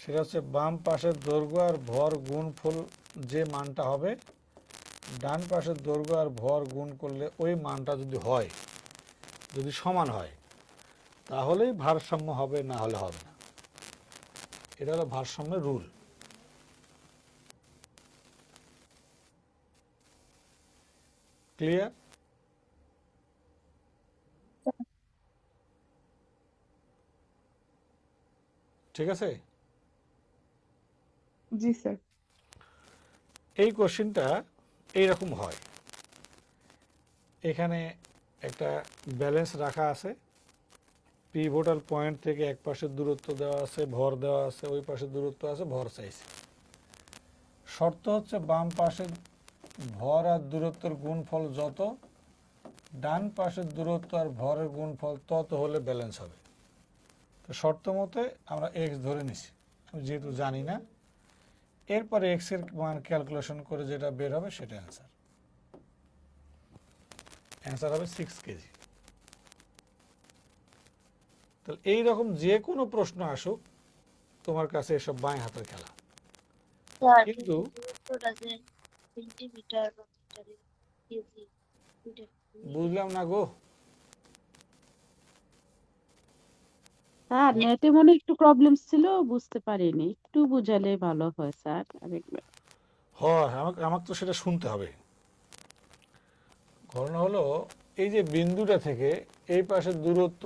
সেটা হচ্ছে বাম পাশের দৈর্ঘ্য আর ভর গুণফল যে মানটা হবে, ডান পাশের দৈর্ঘ্য আর ভর গুণ করলে ওই মানটা যদি হয়, যদি সমান হয়, তাহলেই ভারসাম্য হবে, না হলে হবে না। এটা হলো ভারসাম্যের রুল। ক্লিয়ার? ঠিক আছে। জি স্যার। এই কোশ্চেনটা এইরকম হয়, এখানে একটা ব্যালেন্স রাখা আছে, পিভটাল পয়েন্ট থেকে এক পাশের দূরত্ব দেওয়া আছে, ভর দেওয়া আছে, ওই পাশের দূরত্ব আছে, ভর চাইছে। শর্ত হচ্ছে বাম পাশের ভর আর দূরত্বের গুণফল যত, ডান পাশের দূরত্ব আর ভরের গুণফল তত হলে ব্যালেন্স হবে। তো শর্ত মতে আমরা এক্স ধরে নিছি, আমি যেহেতু জানি না। এরপরে এক্স এর মান ক্যালকুলেশন করে যেটা বের হবে সেটা অ্যান্সার। অ্যান্সার হবে 6 কেজি। তাহলে এইরকম যে কোনো প্রশ্ন আসুক তোমার কাছে এসব বাঁয়ে হাতের খেলা। স্যার কিন্তু দূরত্বটা যে সেন্টিমিটার বা মিটারে কেজি মিটার বুঝলাম না গো। স্যার নেটে মনে একটু প্রবলেম ছিল, বুঝতে পারিনি, একটু বুঝালে ভালো হয় স্যার আরেকবার। হয় আমাকে আমাকে তো সেটা শুনতে হবে। ঘটনা হলো এই যে বিন্দুটা থেকে এই পাশের দূরত্ব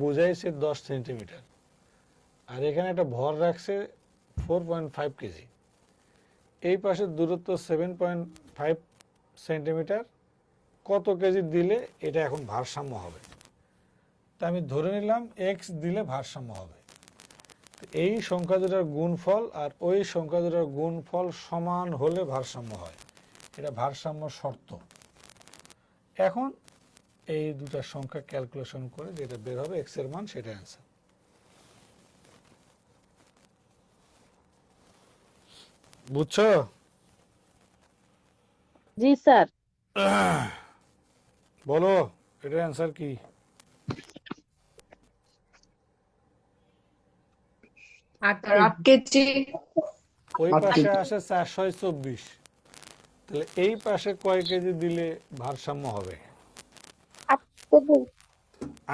বোঝাইছে 10 সেন্টিমিটার, আর এখানে একটা ভর রাখছে 4.5 কেজি। এই পাশের দূরত্ব 7.5 সেন্টিমিটার। কত কেজি দিলে এটা এখন ভারসাম্য হবে? তা আমি ধরে নিলাম এক্স দিলে ভারসাম্য হবে। তো এই সংখ্যা দুটার গুণফল আর ওই সংখ্যা দুটার গুণফল সমান হলে ভারসাম্য হয়, এটা ভারসাম্য শর্ত। এখন এই দুটা সংখ্যা ক্যালকুলেশন করে যেটা বের হবে এক্স এর মান, সেটা অ্যান্সার। বুঝছো? জি স্যার। বলো এটার অ্যান্সার কি? 8 কেজি। ওই 8 পাশে কেজি। আসে 424, তাহলে এই পাশে কয় কেজি দিলে ভারসাম্য হবে?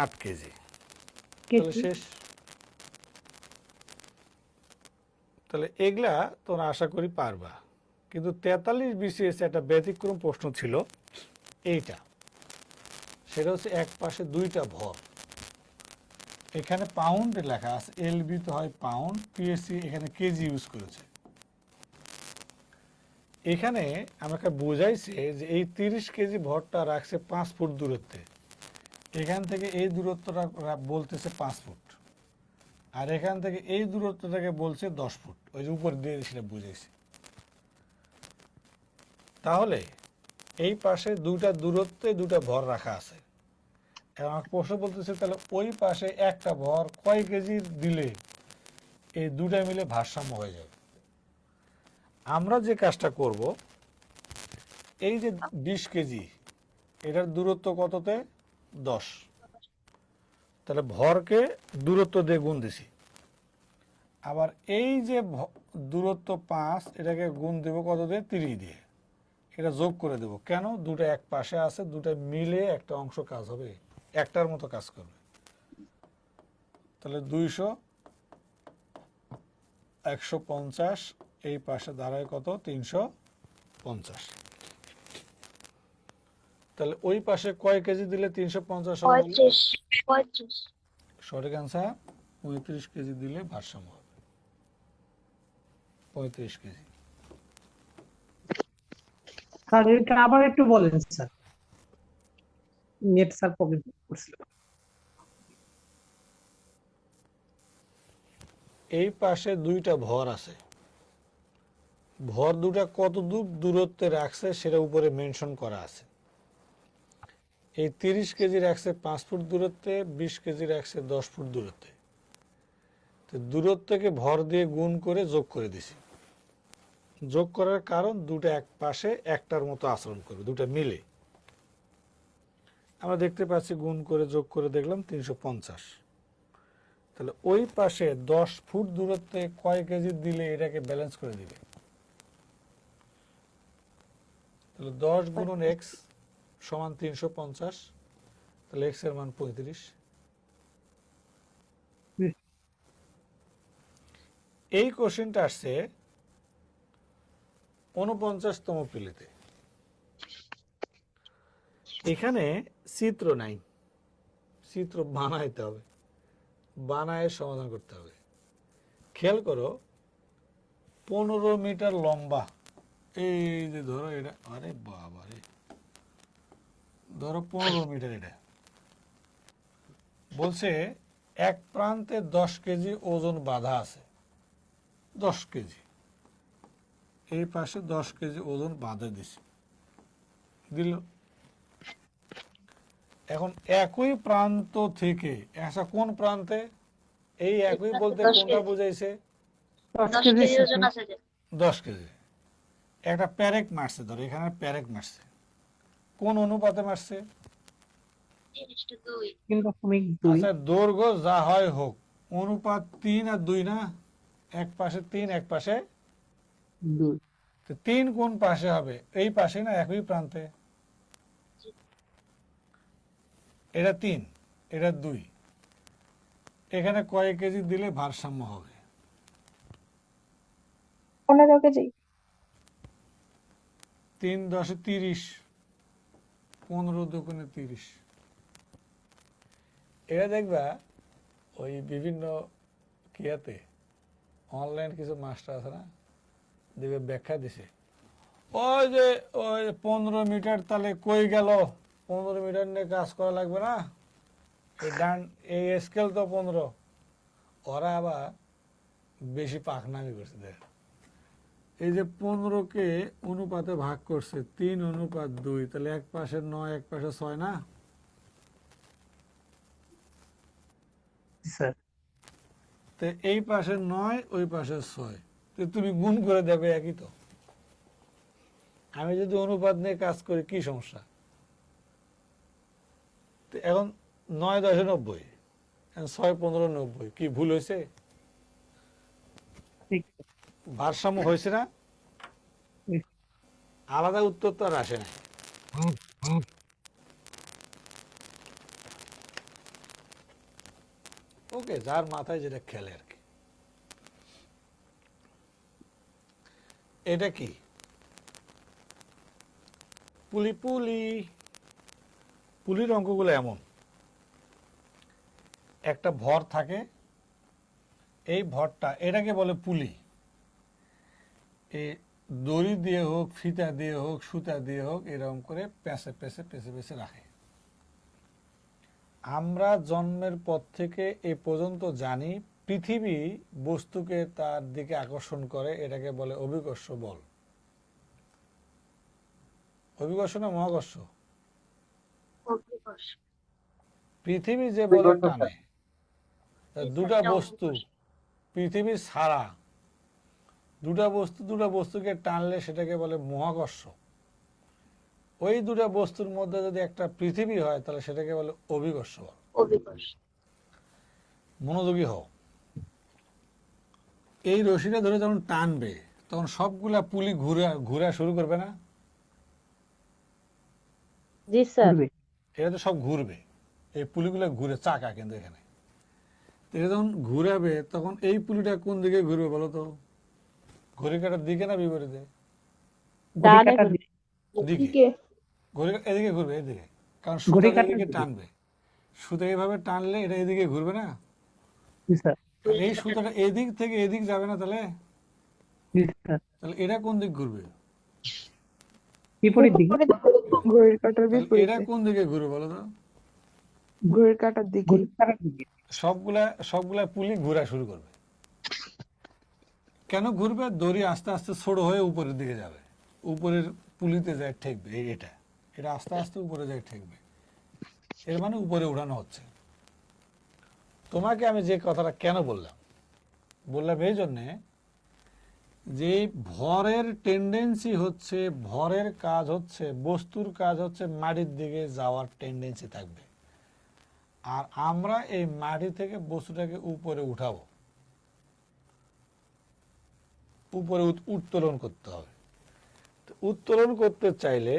8 কেজি। তাহলে শেষ। তাহলে এগুলা তোমরা আশা করি পারবা। কিন্তু 43 বিসিএস একটা ব্যতিক্রম প্রশ্ন ছিল এইটা, সেটা হচ্ছে এক পাশে দুইটা ভর। এখানে পাউন্ডে লেখা আছে, এলবি তো হয় পাউন্ড, পিএসসি এখানে কেজি ইউজ করেছে। এখানে আমাকে বোঝাইছে যে এই 30 কেজি ভরটা রাখছে 5 ফুট দূরত্বে। এখান থেকে এই দূরত্বটা বলতেছে 5 ফুট, আর এখান থেকে এই দূরত্বটাকে বলছে 10 ফুট। ওই যে উপর দিয়ে সেটা বুঝাইছে। তাহলে এই পাশে দুটা দূরত্বে দুটা ভর রাখা আছে। এবং আমাকে প্রশ্ন বলতেছে তাহলে ওই পাশে একটা ভর কয় কেজি দিলে এই দুটা মিলে ভারসাম্য হয়ে যাবে। আমরা যে কাজটা করব, এই যে 20 কেজি এটার দূরত্ব কততে? 10। তাহলে ভরকে দূরত্ব দিয়ে গুণ দিছি। আবার এই যে দূরত্ব 5, এটাকে গুণ দেব কত দিয়ে? 30 দিয়ে। এটা যোগ করে দেব। কেন? দুটো এক পাশে আছে, দুটো মিলে একটা অংশ কাজ হবে, একটার মতো কাজ করবে। তাহলে 200, 150, এই পাশে দাঁড়ায় কত? 350। তাহলে ওই পাশে কয় কেজি দিলে 350 হবে? 35 সঠিক অ্যান্সার 35 কেজি দিলে ভারসাম্য হবে। 35 কেজি। স্যার এটা আবার একটু বলেন স্যার, নেট স্যার প্রবলেম করছিল। এই পাশে দুইটা ভর আছে, ভর দুটা কত দূরত্বে রাখছে সেটা উপরে মেনশন করা আছে। এই 30 কেজি রাখছে 5 ফুট দূরত্বে, 20 কেজি রাখছে 10 ফুট দূরত্বে। তো দূরত্বকে ভর দিয়ে গুণ করে যোগ করে দিছি। যোগ করার কারণ দুটো এক পাশে একটার মতো আচরণ করবে, দুটো মিলে। আমরা দেখতে পাচ্ছি গুণ করে যোগ করে দেখলাম 350। তাহলে ওই পাশে 10 ফুট দূরত্বে কয় কেজি দিলে এটাকে ব্যালেন্স করে দিবে? তাহলে 10 গুণন এক্স সমান 350। তাহলে এক্স এর মান 35। এই কোশ্চেনটা আসছে 49তম পেলেতে। এখানে চিত্র নাই, চিত্র বানাইতে হবে, বানায় সমাধান করতে হবে। খেয়াল করো, 15 মিটার লম্বা, এই যে ধরো এটা, আরে বাবা রে, ধরো 15 মিটার। এটা বলছে এক প্রান্তে 10 কেজি ওজন বাঁধা আছে, 10 কেজি। এই পাশে 10 কেজি ওজন বাঁধে দিছে, দিল। এখন একই প্রান্ত থেকে আচ্ছা কোন প্রান্তে এই একই প্রান্তে বলতে 10 কোনটা কেজি। বুঝাইছে 10 10 কেজির কেজি সাথে ওজন আছে যে 10 কেজি একটা প্যারেক মারছে ধরো এখানে প্যারেক মারছে কোন অনুপাতে মারছে 3:2 3.2 আচ্ছা দৈর্ঘ্য যা হয় হোক অনুপাত 3 আর 2 না এক পাশে 3 এক পাশে 2 তো 3 কোন পাশে হবে এই পাশে না একই প্রান্তে এটা 3 এটা 2 এখানে কয় কেজি দিলে ভারসাম্য হবে 15 কেজি 3 10 30 15 দুগুণে 30 এটা দেখবা ওই বিভিন্ন কিয়াতে অনলাইন কিছু মাস্টার আছে না দেখবে ব্যাখ্যা দিছে ওই 15 মিটার তাহলে কই গেল 15 মিটার নিয়ে কাজ করা লাগবে না এই স্কেল তো 15 ওরা আবার বেশি পাকনামি করছে দেখ এই যে 15কে অনুপাতে ভাগ করছে 3:2 তাহলে এক পাশে 9 এক পাশে 6 না স্যার তো এই পাশে 9 ওই পাশে 6 তো তুমি গুণ করে দেবে একই তো আমি যদি অনুপাত নিয়ে কাজ করি কি সমস্যা তো এখন 9 10 90 6 15 90 কি ভুল হয়েছে ঠিক ভারসাম্য হয়েছে না হুম। আলাদা উত্তর তো আর আসে না ওকে যার মাথায় যেটা খেলে আর কি এটা কি পুলি পুলি পুলির অঙ্কগুলো এমন একটা ভর থাকে এই ভরটা এটাকে বলে পুলি এই দড়ি দিয়ে হোক ফিতা দিয়ে হোক সুতা দিয়ে হোক এরকম করে পেঁচে পেঁচে পেঁচে পেঁচে রাখে আমরা জন্মের পর থেকে এ পর্যন্ত জানি পৃথিবী বস্তুকে তার দিকে আকর্ষণ করে এটাকে বলে অভিকর্ষ বল অভিকর্ষ না মহাকর্ষ অভিকর্ষ পৃথিবী যে বলে টানে দুটা বস্তু পৃথিবী ছাড়া দুটা বস্তুকে টানলে সেটাকে বলে মহাকর্ষ ওই দুটা বস্তুর মধ্যে যদি একটা পৃথিবী হয় তাহলে সেটাকে বলে অভিকর্ষ বল অভিকর্ষ মনোযোগী হও এই রশিটা ধরে যখন টানবে তখন সবগুলা পুলি ঘুরা শুরু করবে না জি স্যার ঘুরবে এটা তো সব ঘুরবে এই পুলিগুলো ঘুরে চাকা কিন্তু এখানে তো এটা যখন ঘুরাবে তখন এই পুলিটা কোন দিকে ঘুরবে বলো তো ঘড়ি কাটার দিকে না বিপরীতে ডানে কাটার ঘুরবে। দিকে ঘড়ি এদিকে ঘুরবে এদিকে কারণ ঘড়ি সুতা কাটার এদিকে দিকে। টানবে সুতা এইভাবে টানলে এটা এদিকে ঘুরবে না জি স্যার তাহলে এই সুতাটা এদিক থেকে এদিক যাবে না তাহলে জি স্যার তাহলে এটা কোন দিক ঘুরবে বিপরীত দিকে ঘড়ির কাঁটার তাহলে বিপরীতে এটা কোন দিকে ঘুরবে বলো তো ঘড়ির কাঁটার দিকে ঘড়ির কাটার দিকে সবগুলা পুলি ঘোরা শুরু করবে কেন ঘুরবে দড়ি আস্তে আস্তে ছোট হয়ে উপরের দিকে যাবে উপরের পুলিতে যায় ঠেকবে এটা আস্তে আস্তে উপরে যায় ঠেকবে এর মানে উপরে উঠানো হচ্ছে তোমাকে আমি যে কথাটা কেন বললাম এই জন্যে যে ভরের টেন্ডেন্সি হচ্ছে ভরের কাজ হচ্ছে বস্তুর কাজ হচ্ছে মাটির দিকে যাওয়ার টেন্ডেন্সি থাকবে আর আমরা এই মাটি থেকে বস্তুটাকে উপরে উঠাবো উপরে উত্তোলন করতে হবে উত্তোলন করতে চাইলে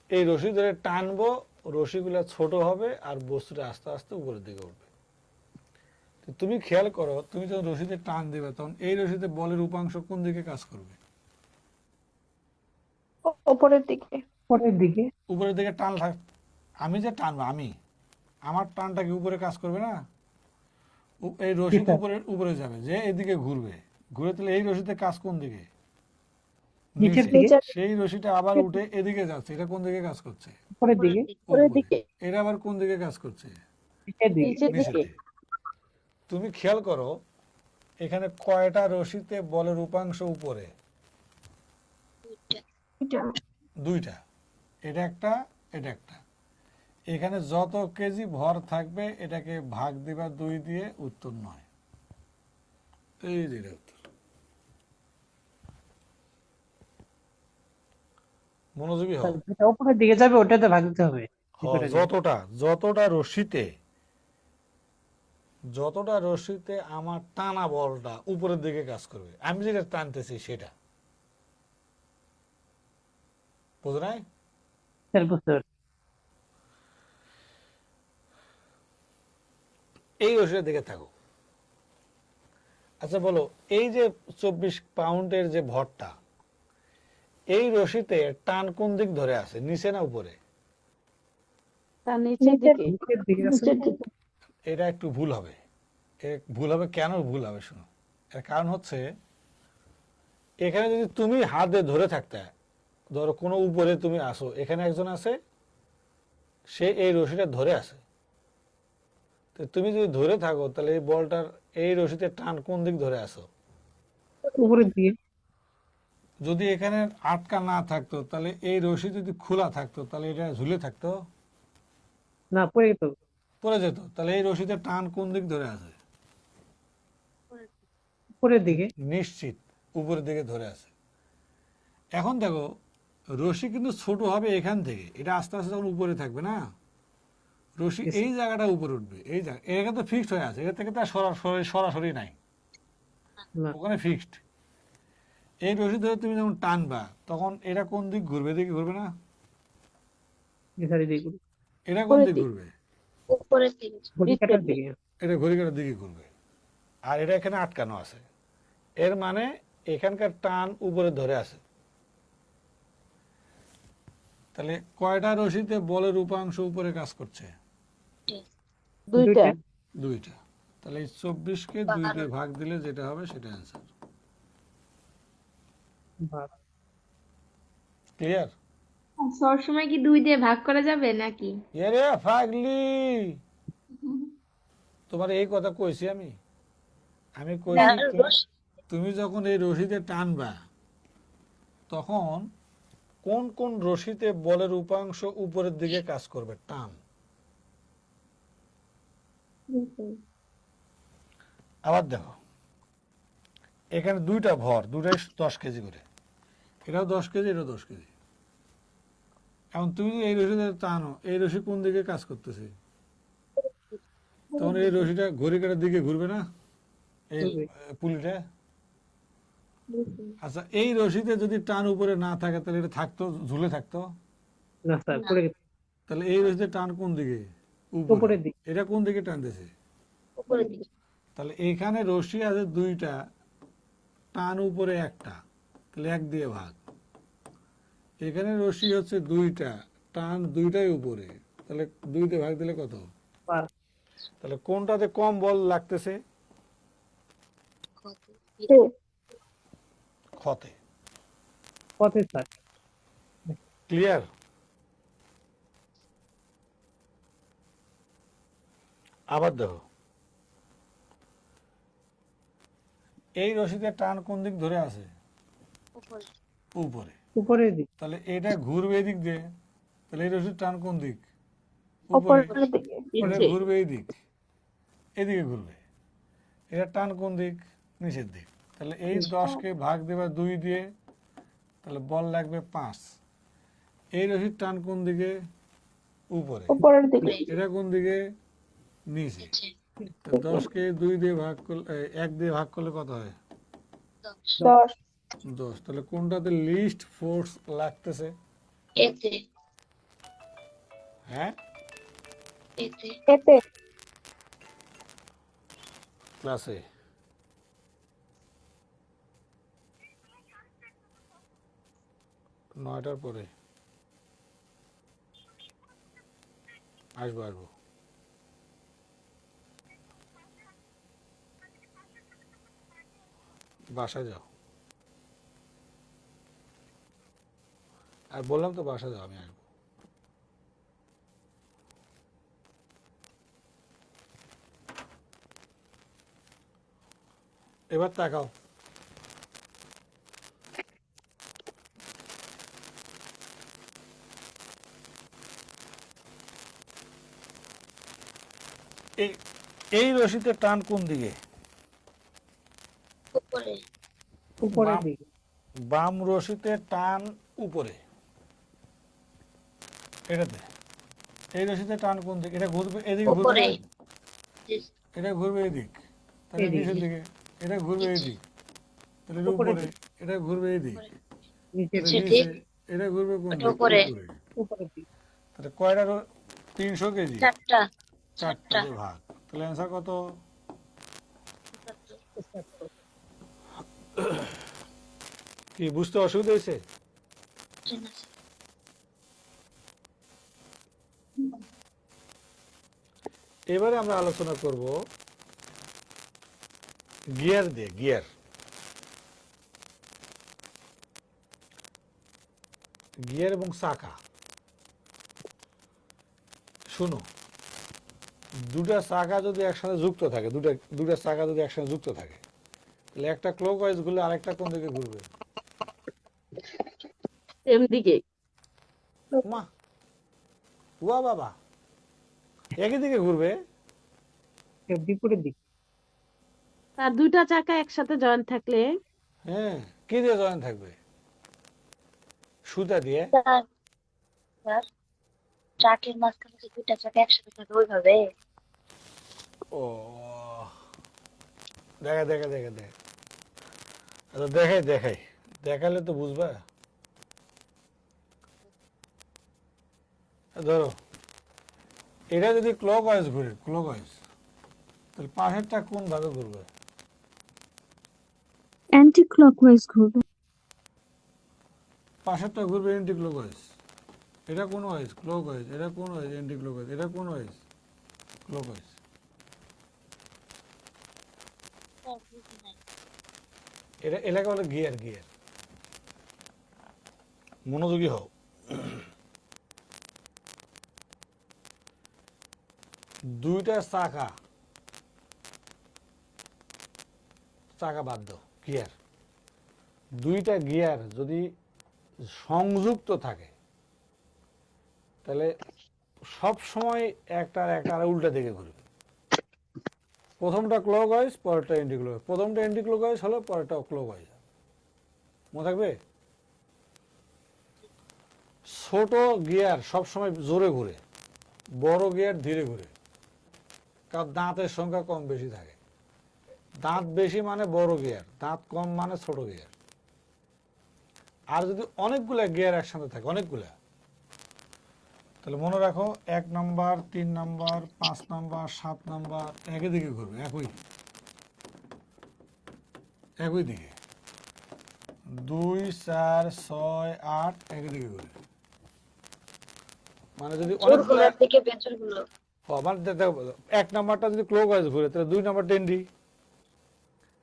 এই রশি ধরে টানবো রশিগুলা ছোট হবে আর বস্তুটা আস্তে আস্তে উপরের দিকে উঠবে তুমি খেয়াল করো তুমি যখন রশিতে টান দেবে তখন এই রশিতে বলের উপাংশ কোন দিকে কাজ করবে উপরের দিকে পরের দিকে উপরের দিকে টান আমি যে টানবো আমার টানটা কি উপরে কাজ করবে না এই রশিতে উপরে যাবে যে এদিকে ঘুরবে ঘুরে তাহলে এই রশিতে কাজ কোন দিকে নিচের নিচে। দিকে সেই রশিটা আবার উঠে এদিকে যাচ্ছে এটা কোন দিকে কাজ করছে পরের দিকে উপরে। এটা আবার কোন দিকে কাজ করছে নিচের দিকে নিচের নিচের দিকে দিকে। তুমি খেয়াল করো এখানে কয়টা রশিতে বলের উপাংশ উপরে দুইটা এটা একটা এখানে যত কেজি ভর থাকবে এটাকে ভাগ দিবা 2 দিয়ে, উত্তর 9। এই যে এটা উত্তর। মনোযোগী হও। স্যার যেটা উপরের দিকে যাবে ওটাতে ভাগ দিতে হবে ভিতরে দিকে। যতটা রশিতে আমার টানা বলটা উপরের দিকে কাজ করবে, আমি যেটা টানতেছি সেটা, বুঝো নাই? স্যার বুঝতে পারছি। এই রশিটার দিকে থাকো। আচ্ছা বলো, এই যে 24 পাউন্ডের যে ভরটা, এই রশিতে টান কোন দিক ধরে আছে, নিচে না উপরে? তার নিচের দিকে। নিচের দিকে আছে। এটা একটু ভুল হবে। ভুল হবে কেন? ভুল হবে শোনো, এর কারণ হচ্ছে এখানে যদি তুমি হাত দিয়ে ধরে থাকতে, ধরো কোনো উপরে তুমি আসো, এখানে একজন আছে, সে এই রশিটা ধরে আছে, তো তুমি যদি ধরে থাকো তাহলে এই বলটার এই রশিতে টান কোন দিক ধরে আসো? উপরের দিকে। যদি এখানে আটকা না থাকতো তাহলে এই রশি যদি খোলা থাকতো তাহলে এটা ঝুলে থাকতো, না পড়ে তো পড়ে যেত। তাহলে এই রশিতে টান কোন দিক ধরে আছে? উপরের দিকে। নিশ্চিত উপরের দিকে ধরে আছে। এখন দেখো, রশি কিন্তু ছোট হবে এখান থেকে, এটা আস্তে আস্তে যখন উপরে থাকবে না, রশি এই জায়গাটা উপরে উঠবে, এই জায়গা এটা তো ফিক্সড হয়ে আছে, এটা থেকে তার সরাসরি নাই, না ওখানে ফিক্সড। এই রশি ধরে তুমি যখন টানবা তখন এটা কোন দিক ঘুরবে? এদিকে ঘুরবে না? এখানে দিকে এটা কোন দিক ঘুরবে? উপরের দিকে। ঘড়ি কাটার দিকে। এটা ঘড়ি কাঁটার দিকে ঘুরবে। আর এটা এখানে আটকানো আছে, এর মানে এখানকার টান উপরে ধরে আছে। তাহলে কয়টা রশিতে বলের উপাংশ উপরে কাজ করছে? দুইটা। দুইটা। তাহলে এই 24কে 2 দিয়ে ভাগ দিলে যেটা হবে সেটা অ্যান্সার। ক্লিয়ার? সব সময় কি 2 দিয়ে ভাগ করা যাবে নাকি? এরে পাগলি, তোমার এই কথা কইছি আমি? আমি কইছি তুমি যখন এই রশিতে টানবা তখন কোন কোন রশিতে বলের উপাংশ উপরের দিকে কাজ করবে, টান। আবার দেখো, এখানে দুইটা ভর, দুটাই 10 কেজি করে, এটাও 10 কেজি, এটাও 10 কেজি। এখন তুমি যদি এই রশিতে টানো, এই রশি কোন দিকে কাজ করতেছে? তখন এই রশিটা ঘড়ি কাঁটার দিকে ঘুরবে না, এই পুলিটা? আচ্ছা, এই রশিতে যদি টান উপরে না থাকে তাহলে এটা থাকতো, ঝুলে থাকতো না স্যার পড়ে গেছে। তাহলে এই রশিতে টান কোন দিকে? উপরে। উপরের দিকে। এটা কোন দিকে টানতেছে? উপরের দিকে। তাহলে এইখানে রশি আছে দুইটা, টান উপরে একটা, তাহলে 1 দিয়ে ভাগ। এখানে রশি হচ্ছে দুইটা, টান দুইটাই উপরে, তাহলে 2 দিয়ে ভাগ দিলে কত? 5। তাহলে কোনটাতে কম বল লাগতেছে? ক্ষতে। কত স্যার? ক্লিয়ার? আবার দেখো, এই রশিতে টান কোন দিক ধরে আছে? উপরে। উপরের দিকে। তাহলে এটা ঘুরবে এদিক দিয়ে, তাহলে এই রশির টান কোন দিক? উপরে। এটা ঘুরবে এই দিক, এদিকে ঘুরবে, এটা টান কোন দিক? নিচের দিক। তাহলে এই 10কে ভাগ দেবা 2 দিয়ে, তাহলে বল লাগবে 5। এই রশির টান কোন দিকে? উপরে। উপরের দিকে। এটা কোন দিকে? নিচে। 10কে 2 দিয়ে ভাগ করলে, 1 দিয়ে ভাগ করলে কত হয়? 10। 10। তাহলে কোনটাতে লিস্ট ফোর্স লাগতেছে? এতে। হ্যাঁ, এতে। এতে। ক্লাসে। নয়টার পরে আসবো। বাসা যাও। আর বললাম তো বাসা যাও, আমি আসবো। এবার তাকাও, এই এই রশিতে টান কোন দিকে? উপরে। উপরের বাম- দিকে। বাম রশিতে টান উপরে, এটাতে। এই রশিতে টান কোন দিকে? এটা ঘুরবে এদিকে, ঘুরবে উপরে। এটা ঘুরবে এদিক, তাহলে এদিকে। নিচের দিকে। এটা ঘুরবে এদিক, তাহলে এটা উপরের উপরে। এটা ঘুরবে এদিক, নিচের তাহলে নিচের নিচে। দিক। এটা ঘুরবে কোন ওটা দিক? উপরে। উপরের দিকে। তাহলে কয়টা 300 কেজি? চারটা। 4টাতে ভাগ। তাহলে অ্যান্সার কত? কি বুঝতে অসুবিধা হয়েছে? এবারে আমরা আলোচনা করব গিয়ার দিয়ে। গিয়ার গিয়ার এবং চাকা। শুনো, দুটা চাকা যদি একসাথে যুক্ত থাকে, দুটা চাকা যদি একসাথে যুক্ত থাকে, তাহলে একটা ক্লকওয়াইজ ঘুরলে আরেকটা কোন দিকে ঘুরবে? সেম দিকে। মা, ওয়া বাবা, একই দিকে ঘুরবে। এর বিপরীত দিকে। তার দুইটা চাকা একসাথে জয়েন্ট থাকলে হ্যাঁ, কি দিয়ে জয়েন থাকবে? সুতা দিয়ে। স্যার, স্যার, ট্রাকের মাঝখানে যে দুইটা চাকা একসাথে থাকে ওইভাবে। ও, দেখা দেখা দেখা দেখা আচ্ছা, দেখাই দেখাই, দেখালে তো বুঝবা। ধরো এটা যদি ক্লকওয়াইজ ঘুরে, ক্লকওয়াইজ, তাহলে পাশেরটা কোন ভাবে ঘুরবে? অ্যান্টি ক্লকওয়াইজ ঘুরবে। পাশেরটা ঘুরবে এন্টি ক্লকওয়াইজ। এটা কোন ওয়াইজ? ক্লকওয়াইজ। এটা কোন ওয়াইজ? Anti clockwise. এটা কোন ওয়াইজ? ক্লকওয়াইজ। স্যার, বুঝি নাই। এটা এলাকা বলে গিয়ার। গিয়ার, মনোযোগী হও। দুইটা চাকা, চাকা বাদ দাও, গিয়ার। দুইটা গিয়ার যদি সংযুক্ত থাকে, তাহলে সব সময় একটার উল্টা দিকে ঘুরবে। প্রথমটা ক্লকওয়াইজ, পরেরটা এন্টি ক্লকওয়াইজ। প্রথমটা এন্টি ক্লকওয়াইজ হলো, পরেরটা ক্লকওয়াইজ। মনে থাকবে? ছোট গিয়ার সব সময় জোরে ঘুরে, বড় গিয়ার ধীরে ঘুরে, কারণ দাঁতের সংখ্যা কম বেশি থাকে। দাঁত বেশি মানে বড় গিয়ার, দাঁত কম মানে ছোট গিয়ার। আর যদি অনেকগুলা গিয়ার একসাথে থাকে, অনেকগুলা, তাহলে মনে রাখো 1 নাম্বার, 3 নাম্বার, 5 নাম্বার, 7 নাম্বার একই দিকে ঘুরবে, একই দিকে। 2, 4, 6, 8 একই দিকে ঘুরবে। মানে যদি অনেকগুলা, জোরগুলোর দিকে বেজোরগুলো। মানে দেখো, 1 নাম্বারটা যদি ক্লকওয়াইজ ঘুরে, তাহলে 2 নাম্বারটা এন্টি,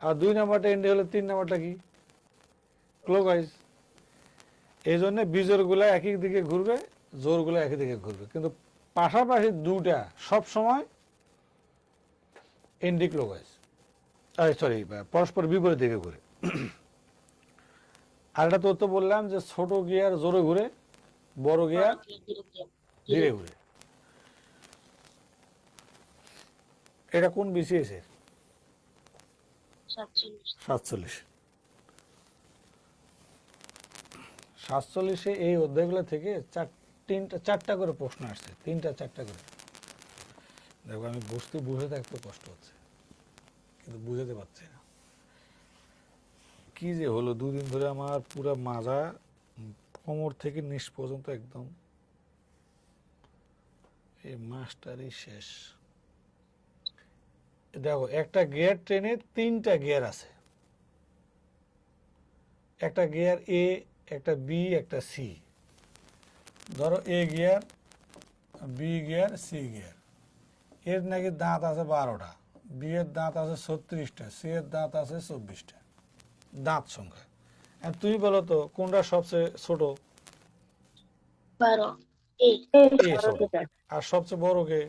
আর 2 নাম্বারটা এন্টি হলে 3 নাম্বারটা কি? ক্লকওয়াইজ। এই জন্য বিজোড়গুলা একই দিকে ঘুরবে, জোরগুলা একই দিকে ঘুরবে, কিন্তু পাশাপাশি দুটা সব সময় এন্টি ক্লকওয়াইজ, সরি, পরস্পর বিপরীত দিকে ঘুরে। আর একটা তথ্য বললাম যে ছোট গিয়ার জোরে ঘুরে, বড় গিয়ার ধীরে ঘুরে। এটা কোন বিসিএস এর? 47। 47-এ এই অধ্যায়গুলো থেকে চারটা করে প্রশ্ন আসছে, 3-4টা করে। দেখো, আমি বুঝে থাকতে কষ্ট হচ্ছে, কিন্তু বুঝাতে পারছি না। কি যে হলো, 2 দিন ধরে আমার পুরো মাজা, কোমর থেকে নিচ পর্যন্ত একদম এই মাস্টারই শেষ। দেখো, একটা গিয়ার ট্রেনে 3টা গিয়ার আছে। একটা গিয়ার এ, একটা বি, একটা সি। ধরো A gear, B gear, C gear. এর নাকি দাঁত আছে 12টা, বি এর দাঁত আছে 36টা, সি এর দাঁত আছে 24টা, দাঁত সংখ্যা। আর তুমি বলো তো কোনটা সবচেয়ে ছোট? 12। এ ছোট। আর সবচেয়ে বড় কে?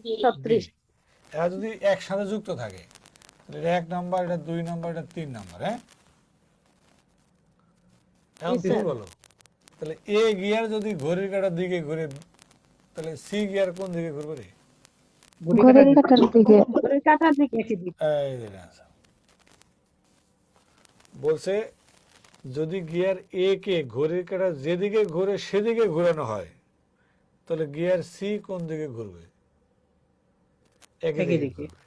বি। 36। এরা যদি একসাথে যুক্ত থাকে, তাহলে এটা 1 নাম্বার, এটা 2 নাম্বার, এটা 3 নাম্বার। হ্যাঁ, এখন তুমি বলো, তাহলে এ গিয়ার যদি ঘড়ির কাঁটার দিকে ঘুরে, তাহলে সি গিয়ার কোন দিকে ঘুরবে রে? ঘড়ির কাঁটার দিকে। ঘড়ির কাঁটার দিকে। একই দিক। এই যে answer। বলছে যদি গিয়ার এ কে ঘড়ির কাঁটা যেদিকে ঘুরে সেদিকে ঘোরানো হয় তাহলে গিয়ার সি কোন দিকে ঘুরবে? একই একই দিকে দিকে। ঘুরবে।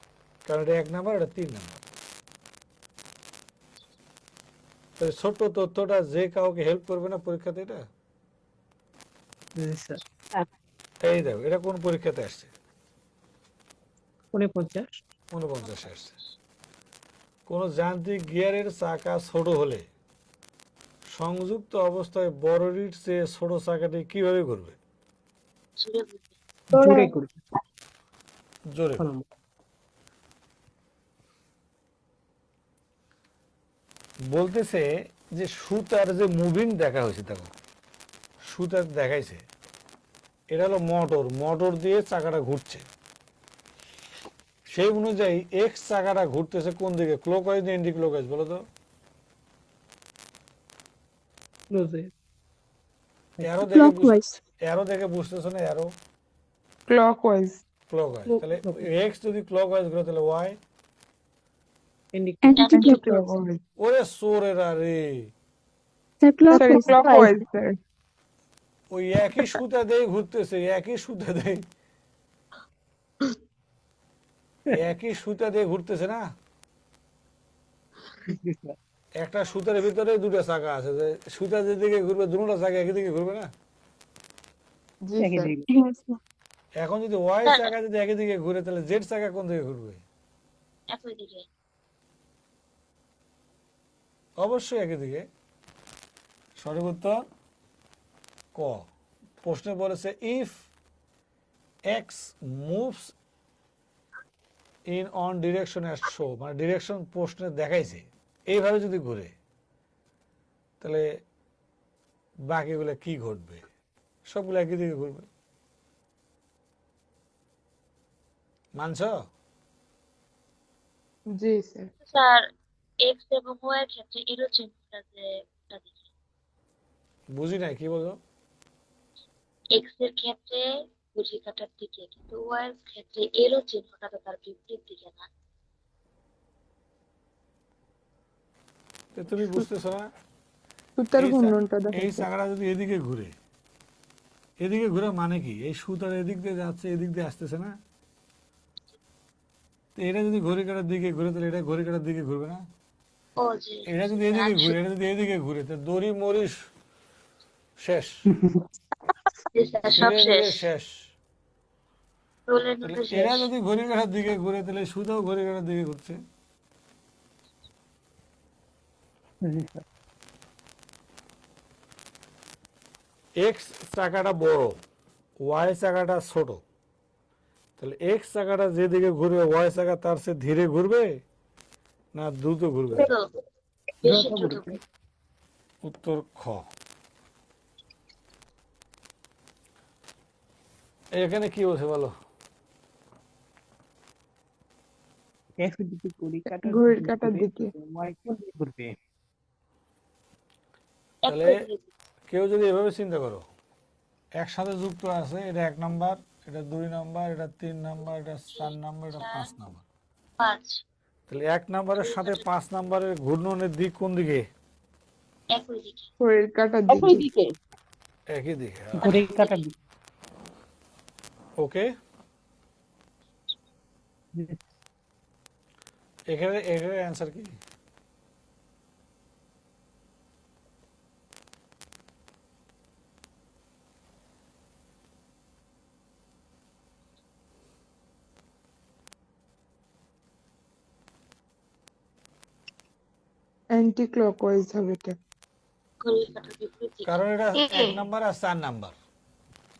কারণ এটা 1 নাম্বার, এটা 3 নাম্বার। তাহলে ছোট্ট তথ্যটা যে কাউকে হেল্প করবে না পরীক্ষাতে এটা? জি স্যার। এই দেখো, এটা কোন পরীক্ষাতে আসছে? 49। 49 আসছে। কোন যান্ত্রিক গিয়ারের চাকা ছোট হলে সংযুক্ত অবস্থায় বড়টির চেয়ে ছোট চাকাটি কিভাবে ঘুরবে? জুড়ে ঘুরবে। জোরে করবে। জোরে। ক নম্বর। বলতেছে যে সুতার যে মুভিং দেখা হয়েছে, দেখো সুতার দেখাইছে, এটা হলো মোটর, মোটর দিয়ে চাকাটা ঘুরছে। সেই অনুযায়ী এক্স চাকাটা ঘুরতেছে কোন দিকে, ক্লকওয়াইজ না এন্টি ক্লকওয়াইজ বলো তো? ক্লোজে। অ্যারো দেখে ক্লকওয়াইজ। অ্যারো দেখে বুঝতেছো না? Arrow clockwise. ক্লকওয়াইজ। তাহলে এক্স যদি ক্লকওয়াইজ ঘুরে তাহলে ওয়াই অ্যান্টি ক্লকওয়াইজ। ক্লকওয়াইজ। ওরে সোরেরা রে, sir sorry clockwise. Clockwise sir. ওই একই সুতা দিয়ে ঘুরতেছে, একই সুতা দিয়ে, একই সুতা দিয়ে ঘুরতেছে না? জি স্যার। একটা সুতার ভিতরে দুটো চাকা আছে, যে সুতা যেদিকে ঘুরবে দুটো চাকা একই দিকে ঘুরবে না? জি একই স্যার। দিকে। হ্যাঁ স্যার। এখন যদি ওয়াই চাকা যদি একই দিকে ঘুরে তাহলে জেড চাকা কোন দিকে ঘুরবে? একই দিকে। অবশ্যই একই দিকে। সঠিক উত্তর ক। প্রশ্নে বলেছে if x moves in on direction as show, মানে ডিরেকশন প্রশ্নে দেখাইছে এইভাবে যদি ঘুরে তাহলে বাকিগুলো কি ঘটবে? সবগুলো একই দিকে ঘুরবে। মানছ? জি স্যার। স্যার এক্স এবং ওয়াই এর ক্ষেত্রে এরো চিহ্নটা যে ওটা দেখি। বুঝি নাই, কি বলছো? এক্স এর ক্ষেত্রে ঘড়ির কাঁটার দিকে, কিন্তু ওয়াই এর ক্ষেত্রে এরো চিহ্নটা তো তার বিপরীত দিকে না। তো তুমি বুঝতেছো না? সুতার এই চা- ঘূর্ণনটা এই দেখাচ্ছে। চাকাটা যদি এদিকে ঘুরে, এদিকে ঘুরে মানে কি? এই সুতার এদিক দিয়ে যাচ্ছে, এদিক দিয়ে আসতেছে না? তো এটা যদি ঘড়ি কাঁটার দিকে ঘুরে তাহলে এটা ঘড়ি কাঁটার দিকে ঘুরবে না? ও যে এটা যদি এদিকে ঘুরে, এটা যদি এদিকে ঘুরে তো দড়ি মরিস শেষ, জি স্যার, সব ছিঁড়ে শেষ। গেলে শেষ। রোলের তাহলে মতো এরা শেষ। যদি ঘড়ি কাঁটার দিকে ঘুরে তাহলে সুতাও ঘড়ি কাঁটার দিকে ঘুরছে। জি স্যার। এক্স চাকাটা বড়, ওয়াই চাকাটা ছোট, তাহলে এক্স চাকাটা যেদিকে ঘুরবে ওয়াই চাকা তার চেয়ে ধীরে ঘুরবে না দ্রুত ঘুরবে? তো বেশি দ্রুত ঘুরবে। উত্তর খ। এখানে কি বলছে বলো? এক্স দিকে ঘড়ির কাঁটার ঘড়ির দিকে কাঁটার ঘুরে, দিকে। ওয়াই কোন দিকে ঘুরবে? তাহলে একই দিকে। কেউ যদি এভাবে চিন্তা করো, একসাথে যুক্ত আছে, এটা 1 নাম্বার, এটা 2 নাম্বার, এটা 3 নাম্বার, এটা 4 নাম্বার, এটা 5 নাম্বার। 5 তাহলে 1 নাম্বারের সাথে 5 নাম্বারের ঘূর্ণনের দিক কোন দিকে? একই দিকে। ঘড়ির কাঁটার একই দিকে। দিকে। একই দিকে। ঘড়ির কাঁটার দিকে। ওকে, জি। এখানে এখানে অ্যান্সার কি? অ্যান্টি ক্লকওয়াইজ হবে এটা। ঘড়ির কাঁটার বিপরীত দিকে। কারণ এটা 1 নাম্বার আর 4 নাম্বার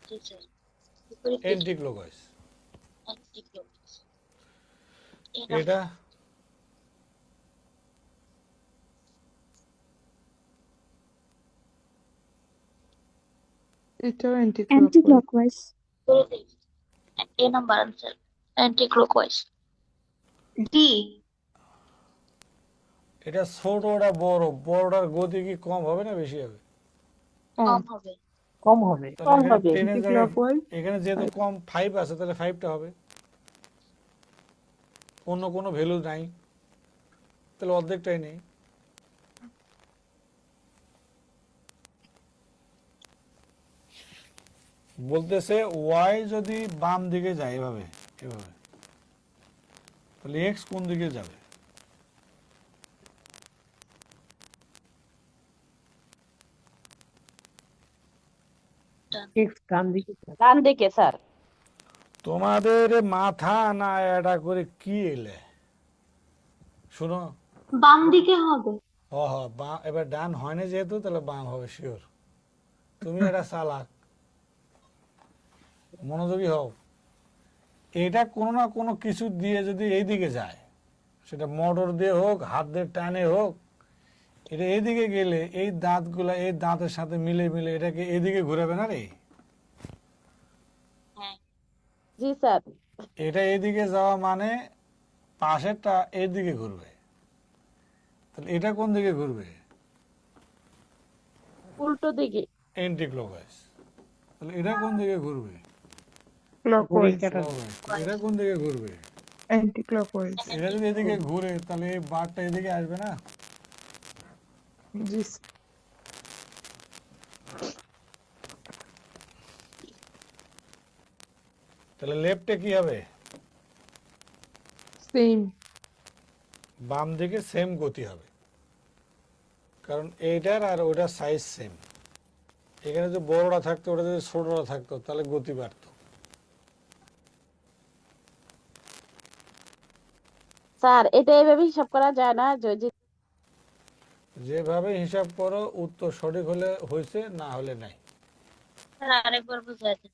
জি স্যার, বিপরীত দিকে। Anti clockwise. Anti clockwise. এটা এটা এটাও অ্যান্টি অ্যান্টি ক্লকওয়াইজ। ক্লকওয়াইজ। করে দিই। A number answer anti clockwise. D. এটা ছোট, ওটা বড়, বড়টার গতি কি কম হবে না বেশি হবে? কম হবে। কম হবে। তাহলে এখানে হবে। 10 এর অ্যান্টি জায়গায় ক্লকওয়াইজ। এখানে যেহেতু কম 5 আছে তাহলে 5টা হবে। অন্য কোনো ভ্যালু নাই, তাহলে অর্ধেকটাই নেই। বলতেছে ওয়াই যদি বাম দিকে যায় এভাবে এভাবে, তাহলে এক্স কোন দিকে যাবে? এক্স ডান দিকে ডান দিকে স্যার। তোমাদের মাথা না এটা করে কি এলে শুনো, বাম দিকে হবে। এবার ডান হয় না যেহেতু, তাহলে বাম হবে শিওর। তুমি এটা চালাক, মনোযোগী হও। এটা কোনো না কোনো কিছু দিয়ে যদি এইদিকে যায়, সেটা মোটর দিয়ে হোক, হাত দিয়ে টানে হোক, এটা এইদিকে গেলে এই দাঁতগুলা এই দাঁতের সাথে মিলে মিলে এটাকে এদিকে ঘুরাবে না রে? জি স্যার। এটা এদিকে যাওয়া মানে পাশেরটা এদিকে ঘুরবে, তাহলে এটা কোন দিকে ঘুরবে? উল্টো দিকে। Anti clockwise. তাহলে এটা কোন দিকে ঘুরবে? Clockwise, Clockwise। এটা কোন দিকে ঘুরবে? Anti clockwise. এটা যদি এদিকে ঘুরে তাহলে এই বারটা এদিকে আসবে না? জি তাহলে লেফটে কি হবে? সেম। বাম দিকে সেম গতি হবে, কারণ এইটার আর ওটার সাইজ সেম। এখানে যদি বড়টা থাকতো, ওটা যদি ছোটটা থাকতো, তাহলে গতি বাড়তো। স্যার এটা এইভাবে হিসাব করা যায় না যে যেভাবে হিসাব করো উত্তর সঠিক হলে হয়েছে, না হলে নাই। স্যার আরেকবার বুঝাই দেন।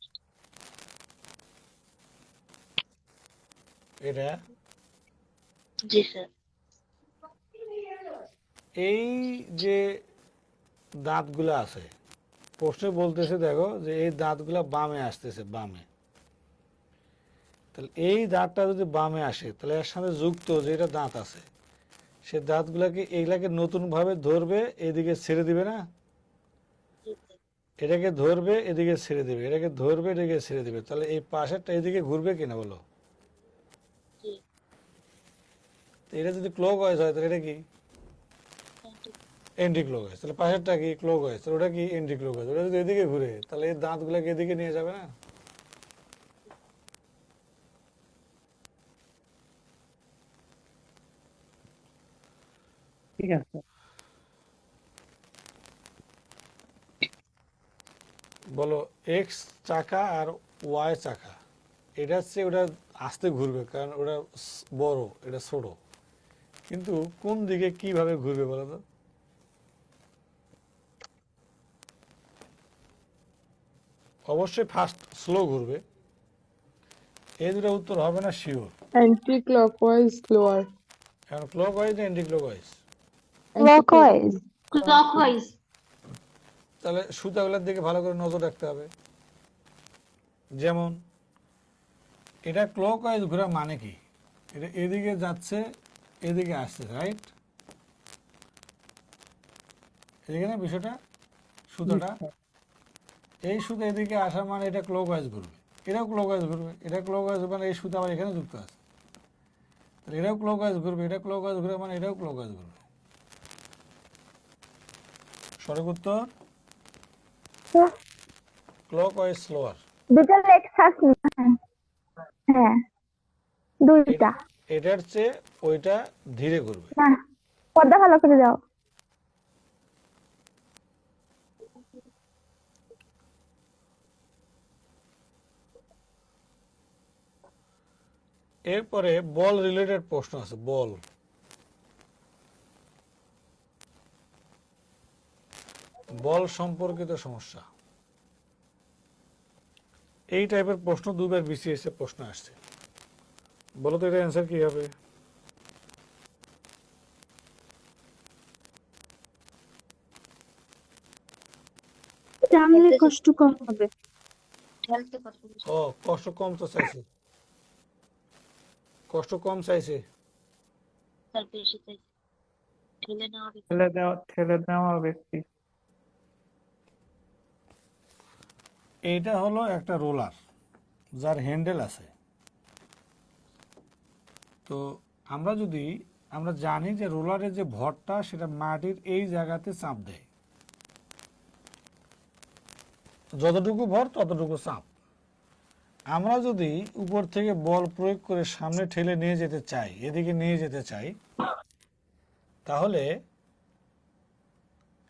এটা জি স্যার। এই যে দাঁতগুলা আছে, প্রশ্নে বলতেছে দেখো যে এই দাঁতগুলা বামে আসতেছে, বামে। তাহলে এই দাঁতটা যদি বামে আসে, তাহলে এর সাথে যুক্ত যেটা দাঁত আছে, সে দাঁতগুলাকে এইগুলাকে নতুন ভাবে ধরবে, এদিকে ছেড়ে দিবে না? এটাকে ধরবে, এদিকে ছেড়ে দিবে, এটাকে ধরবে, এদিকে ছেড়ে দিবে। তাহলে এই পাশেরটা এদিকে ঘুরবে কিনা বলো? এটা যদি ক্লকওয়াইজ হয় তাহলে এটা কি? Anti clockwise. তাহলে পাশেরটা কি? ক্লকওয়াইজ। তাহলে ওটা কি? Anti clockwise. ওটা যদি এদিকে ঘুরে, তাহলে এই দাঁতগুলোকে এদিকে নিয়ে যাবে না? ঠিক আছে। বলো এক্স চাকা আর ওয়াই চাকা, এটা হচ্ছে ওটা আস্তে ঘুরবে, কারণ ওটা বড়, এটা ছোট। কিন্তু কোন দিকে কিভাবে ঘুরবে বলো তো? অবশ্যই ফার্স্ট স্লো ঘুরবে। এই দুটো উত্তর হবে না শিওর। Anti clockwise slower. কারণ ক্লকওয়াইজ না এন্টি ক্লকওয়াইজ? ক্লকওয়াইজ। ক্লকওয়াইজ। তাহলে সুতাগুলোর দিকে ভালো করে নজর রাখতে হবে। যেমন এটা ক্লকওয়াইজ ঘোরা মানে কি? এটা এদিকে যাচ্ছে, এদিকে আসছে, রাইট? এদিকে না বিষয়টা, সুতাটা এই সুতা এদিকে আসা মানে এটা ক্লকওয়াইজ ঘুরবে, এটাও ক্লকওয়াইজ ঘুরবে। এটা ক্লকওয়াইজ মানে এই সুতা আবার এখানে যুক্ত আছে, তাহলে এটাও ক্লকওয়াইজ ঘুরবে। এটা ক্লকওয়াইজ ঘুরবে মানে এটাও ক্লকওয়াইজ ঘুরবে। সঠিক উত্তর ক্লকওয়াইজ স্লোয়ার। দুটো লেখা আছে। হ্যাঁ, দুইটা। এটার চেয়ে ওইটা ধীরে ঘুরবে। না, পর্দা ভালো করে দাও। এরপরে বল রিলেটেড প্রশ্ন আছে। বল, বল সম্পর্কিত সমস্যা। এই টাইপের প্রশ্ন দুবার বিসিএস এ প্রশ্ন আসছে। বলো তো এটা অ্যান্সার কি হবে? টানলে কষ্ট কম হবে। ঠেলতে কত বেশি? ও, কষ্ট কম তো চাইছে, কষ্ট কম চাইছে। স্যার বেশি চাইছে। ঠেলে নেওয়া বেশি। ঠেলে দেওয়া ব্যক্তি। এইটা হলো একটা রোলার যার হ্যান্ডেল আছে। তো আমরা জানি যে রোলারের যে ভরটা সেটা মাটির এই জায়গাতে চাপ দেয়, যতটুকু ভর ততটুকু চাপ। আমরা যদি উপর থেকে বল প্রয়োগ করে সামনে ঠেলে নিয়ে যেতে চাই, এদিকে নিয়ে যেতে চাই, তাহলে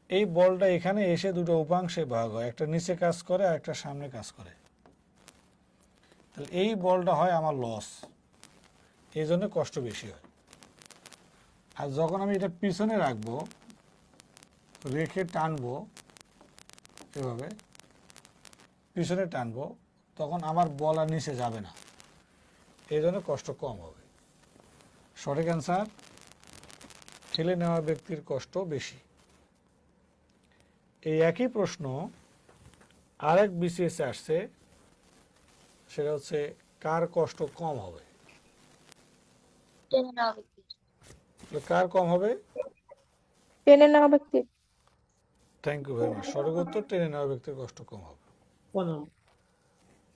এই বলটা এখানে এসে দুটো উপাংশে ভাগ হয়, একটা নিচে কাজ করে আর একটা সামনে কাজ করে। তাহলে এই বলটা হয় আমার লস, এই জন্য কষ্ট বেশি হয়। আর যখন আমি এটা পিছনে রাখবো, রেখে টানবো, এভাবে পিছনে টানবো, তখন আমার বল আর নিচে যাবে না, এই জন্য কষ্ট কম হবে। সঠিক অ্যান্সার, ঠেলে নেওয়া ব্যক্তির কষ্ট বেশি। এই একই প্রশ্ন আরেক বিসিএস আসছে, সেটা হচ্ছে কার কষ্ট কম হবে। টেনে নেওয়া ব্যক্তির। কার কম হবে? টেনে নেওয়া ব্যক্তি। Thank you very much. সঠিক উত্তর, টেনে নেওয়া ব্যক্তির কষ্ট কম হবে। কোন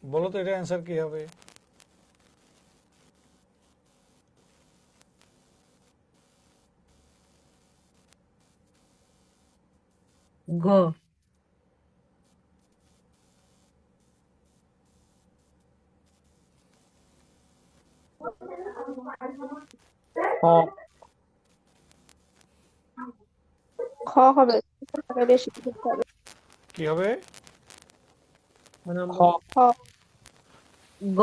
বলো তো এটা অ্যান্সার কি হবে? গ। খ। খ হবে, বেশি করতে হবে। কি হবে? খ। খ। গ।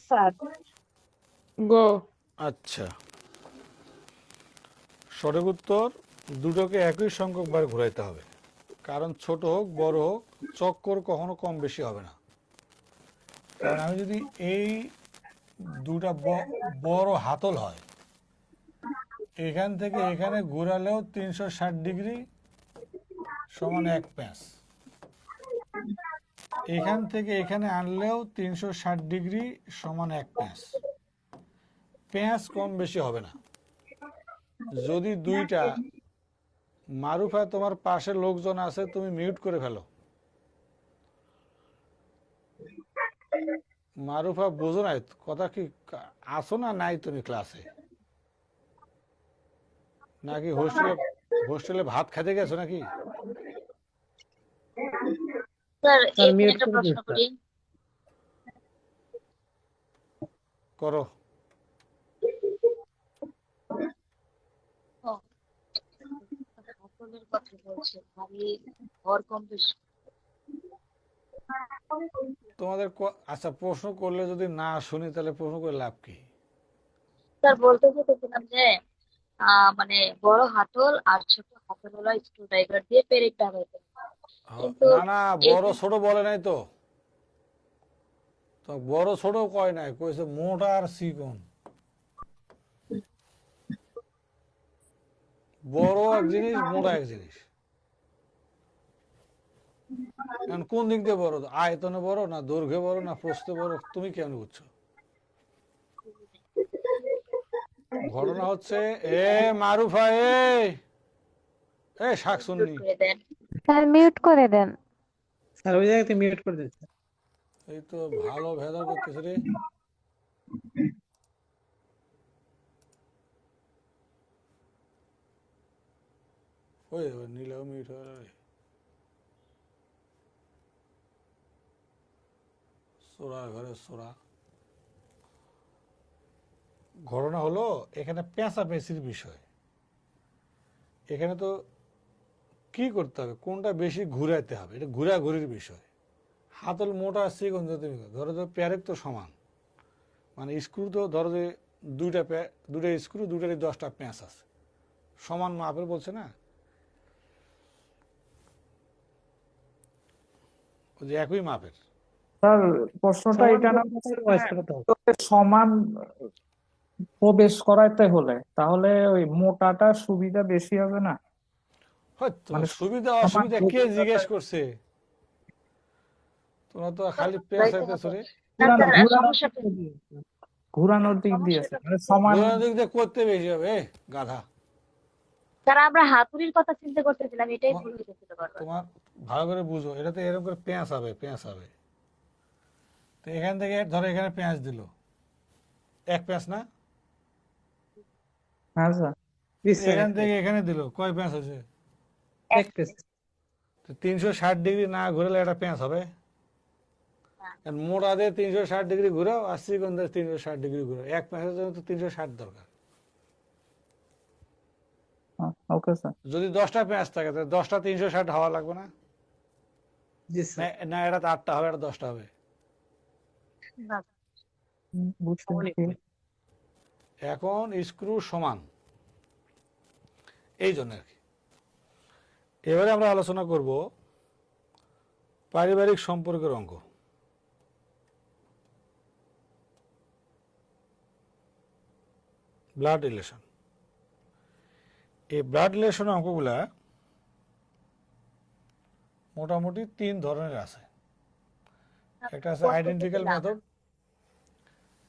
স্যার গ। আচ্ছা, সঠিক উত্তর, দুটোকে একই সংখ্যক বার ঘুরাইতে হবে, কারণ ছোট হোক বড় হোক চক্কর কখনো কম বেশি হবে না। কারণ আমি যদি এই দুটা বড় হাতল হয়, এখান থেকে এখানে ঘোরালেও 360 ডিগ্রি সমান 1 প্যাঁচ, এখান থেকে এখানে আনলেও 360 ডিগ্রি সমান 1 প্যাঁচ। পেঁয়াজ কম বেশি হবে না। যদি দুইটা, মারুফা তোমার পাশে লোকজন আছে, তুমি মিউট করে ফেলো। মারুফা বোঝো নাই কথা কি? আসো না নাই তুমি ক্লাসে, নাকি হোস্টেলে ভাত খেতে গেছো নাকি? স্যার স্যার এখানে মিউট একটা করে প্রশ্ন দিন, করি। করো। ও, হাতলের কথা বলছে, ভারী ভর কম বেশি। তোমাদের আচ্ছা, প্রশ্ন করলে যদি না শুনি তাহলে প্রশ্ন করে লাভ কি? স্যার বলতে চেয়েছিলাম যে মানে বড় হাতল আর ছোট হাতল হলো স্ক্রু ড্রাইভার দিয়ে পেরেক দাগাইতে, কিন্তু না না, বড় এখানে ছোট বলে নাই তো, তো বড় ছোট কয় নাই, কইছে মোটা আর চিকন। বড় এক জিনিস, মোটা এক জিনিস। এখন কোন দিক দিয়ে বড়? আয়তনে বড় না দৈর্ঘ্যে বড় না প্রস্থে বড়, তুমি কেমন বুঝছো? ঘটনা হচ্ছে, এ মারুফা, এ শাক শুননি, করে দেন। স্যার মিউট করে দেন। স্যার ওই জায়গাতে মিউট করে দিন স্যার। এই তো ভালো ভেদা করতেছে রে। ওই নীলাও মিউট হয়ে গেল রে। সোরা ঘরে সোরা। ঘটনা হলো, এখানে পেঁচাপেঁচির বিষয়। এখানে তো কি করতে হবে, কোনটা বেশি ঘুরাইতে হবে, এটা ঘুরাঘুরির বিষয়। হাতল মোটা চিকন, তুমি ধরো যে প্যারেক তো সমান, মানে স্ক্রু তো ধরো যে দুইটা স্ক্রু, দুইটারই 10টা প্যাঁচ আছে, সমান মাপের বলছে না, ওই যে একই মাপের। স্যার প্রশ্নটা সমান এটা না, ভয়েস করাতে হবে। সমান প্রবেশ করাইতে হলে তাহলে ওই মোটাটা সুবিধা বেশি হবে না? হয়তো মানে সুবিধা সমান অসুবিধা কে প্রবেশ জিজ্ঞেস করছে? তোমরা তো খালি ঘুরাইতে পেঁচাইতেছো হবে। রে। না স্যার, সমস্যাটা ঘুরানোর দিক দিয়ে সমস্যাটা মানে সমান। ঘোরানোর দিক দিয়ে করতে বেশি হবে, গাধা। স্যার আমরা হাতুড়ির কথা চিন্তা করতেছিলাম, এটাই ভুল হয়েছিল বারবার। তোমার ভালো করে বুঝো, এটা তো এরকম করে পেঁচ হবে, পেঁচ হবে। তো এখান থেকে ধরো এখানে পেঁয়াজ দিল, এক পেঁয়াজ না? হ্যাঁ স্যার। এখান থেকে এখানে দিল, কয় পেঁয়াজ হয়েছে? এক পেজ। তো 360 ডিগ্রি না ঘুরলে একটা পেঁয়াজ হবে? আর মোটা দিয়ে 360 ডিগ্রি ঘুরাও, আর চিকন দিয়ে 360 ডিগ্রি ঘুরাও, এক পেঁয়াজের জন্য তো 360 দরকার। Okay sir. যদি 10টা পেঁয়াজ থাকে তাহলে 10টা 360 হওয়া লাগবে না? জি স্যার। না এটা 8টা হবে, এটা 10টা হবে। না, বুঝতে অনেক পেরেছি। এখন স্ক্রু সমান, এই জন্য আর কি। এবারে আমরা আলোচনা করব পারিবারিক সম্পর্কের অঙ্ক। Blood relation. এই ব্লাড রিলেশন অঙ্কগুলা মোটামুটি 3 ধরনের আছে। একটা আছে আইডেন্টিক্যাল মেথড,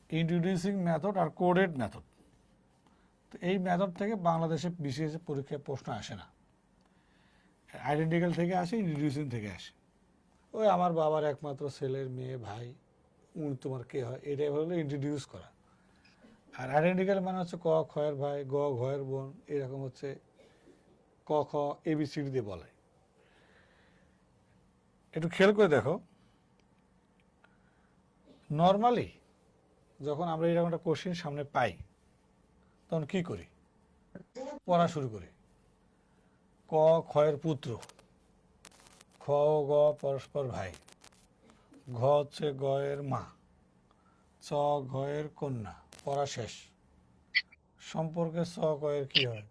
ইন্ট্রোডিউসিং মেথড আর কোডেড মেথড। তো এই মেথড থেকে বাংলাদেশে বিশেষ পরীক্ষায় প্রশ্ন আসে না। আইডেন্টিক্যাল থেকে আসে, ইন্ট্রোডিউসিং থেকে আসে। ওই আমার বাবার একমাত্র ছেলের মেয়ে ভাই, উনি তোমার কে হয়, এটাই হলো ইন্ট্রোডিউস করা। আর আইডেন্টিক্যাল মানে হচ্ছে ক খয়ের ভাই, গ ঘয়ের বোন, এরকম হচ্ছে ক খ এবিসিডি দিয়ে বলে। একটু খেয়াল করে দেখো, নর্মালি যখন আমরা এরকম একটা কোশ্চেন সামনে পাই তখন কি করি? পড়া শুরু করি। ক খয়ের পুত্র, খ ও গ পরস্পর ভাই, ঘ হচ্ছে গয়ের মা, চ ঘয়ের কন্যা, পড়া শেষ। সম্পর্কে চ কয়ের কি হয়?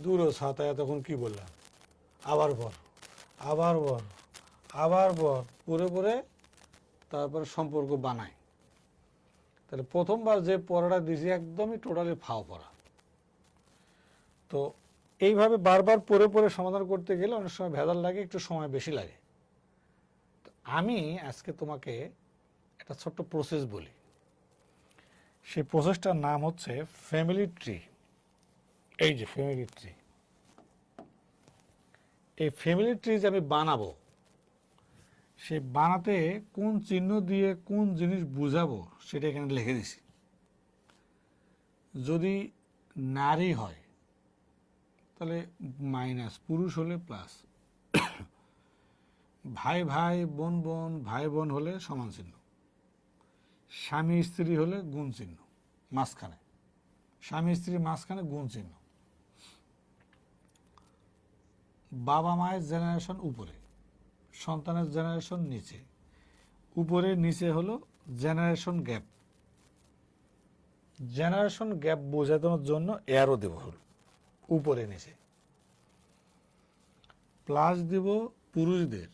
দূর ছাতায় তখন কি বললাম? আবার বর, আবার বর, আবার বর, পরে পরে তারপরে সম্পর্ক বানায়। তাহলে প্রথমবার যে পড়াটা দিছি একদমই টোটালি ফাও পড়া। তো এইভাবে বারবার পড়ে পড়ে সমাধান করতে গেলে অনেক সময় ভেজাল লাগে, একটু সময় বেশি লাগে। তো আমি আজকে তোমাকে একটা ছোট্ট প্রসেস বলি। সেই প্রসেসটার নাম হচ্ছে ফ্যামিলি ট্রি। এই যে ফ্যামিলি ট্রি, এই ফ্যামিলি ট্রি যে আমি বানাবো, সে বানাতে কোন চিহ্ন দিয়ে কোন জিনিস বুঝাবো সেটা এখানে লিখে দিছি। যদি নারী হয় তাহলে মাইনাস, পুরুষ হলে প্লাস, ভাই ভাই বোন বোন ভাই বোন হলে সমান চিহ্ন, স্বামী স্ত্রী হলে গুণ চিহ্ন মাঝখানে, স্বামী স্ত্রী মাঝখানে গুণ চিহ্ন, বাবা মায়ের জেনারেশন উপরে, সন্তানের জেনারেশন নিচে, উপরে নিচে হলো জেনারেশন গ্যাপ। জেনারেশন গ্যাপ বোঝানোর জন্য অ্যারো দেব হল উপরে নিচে। প্লাস দেব পুরুষদের,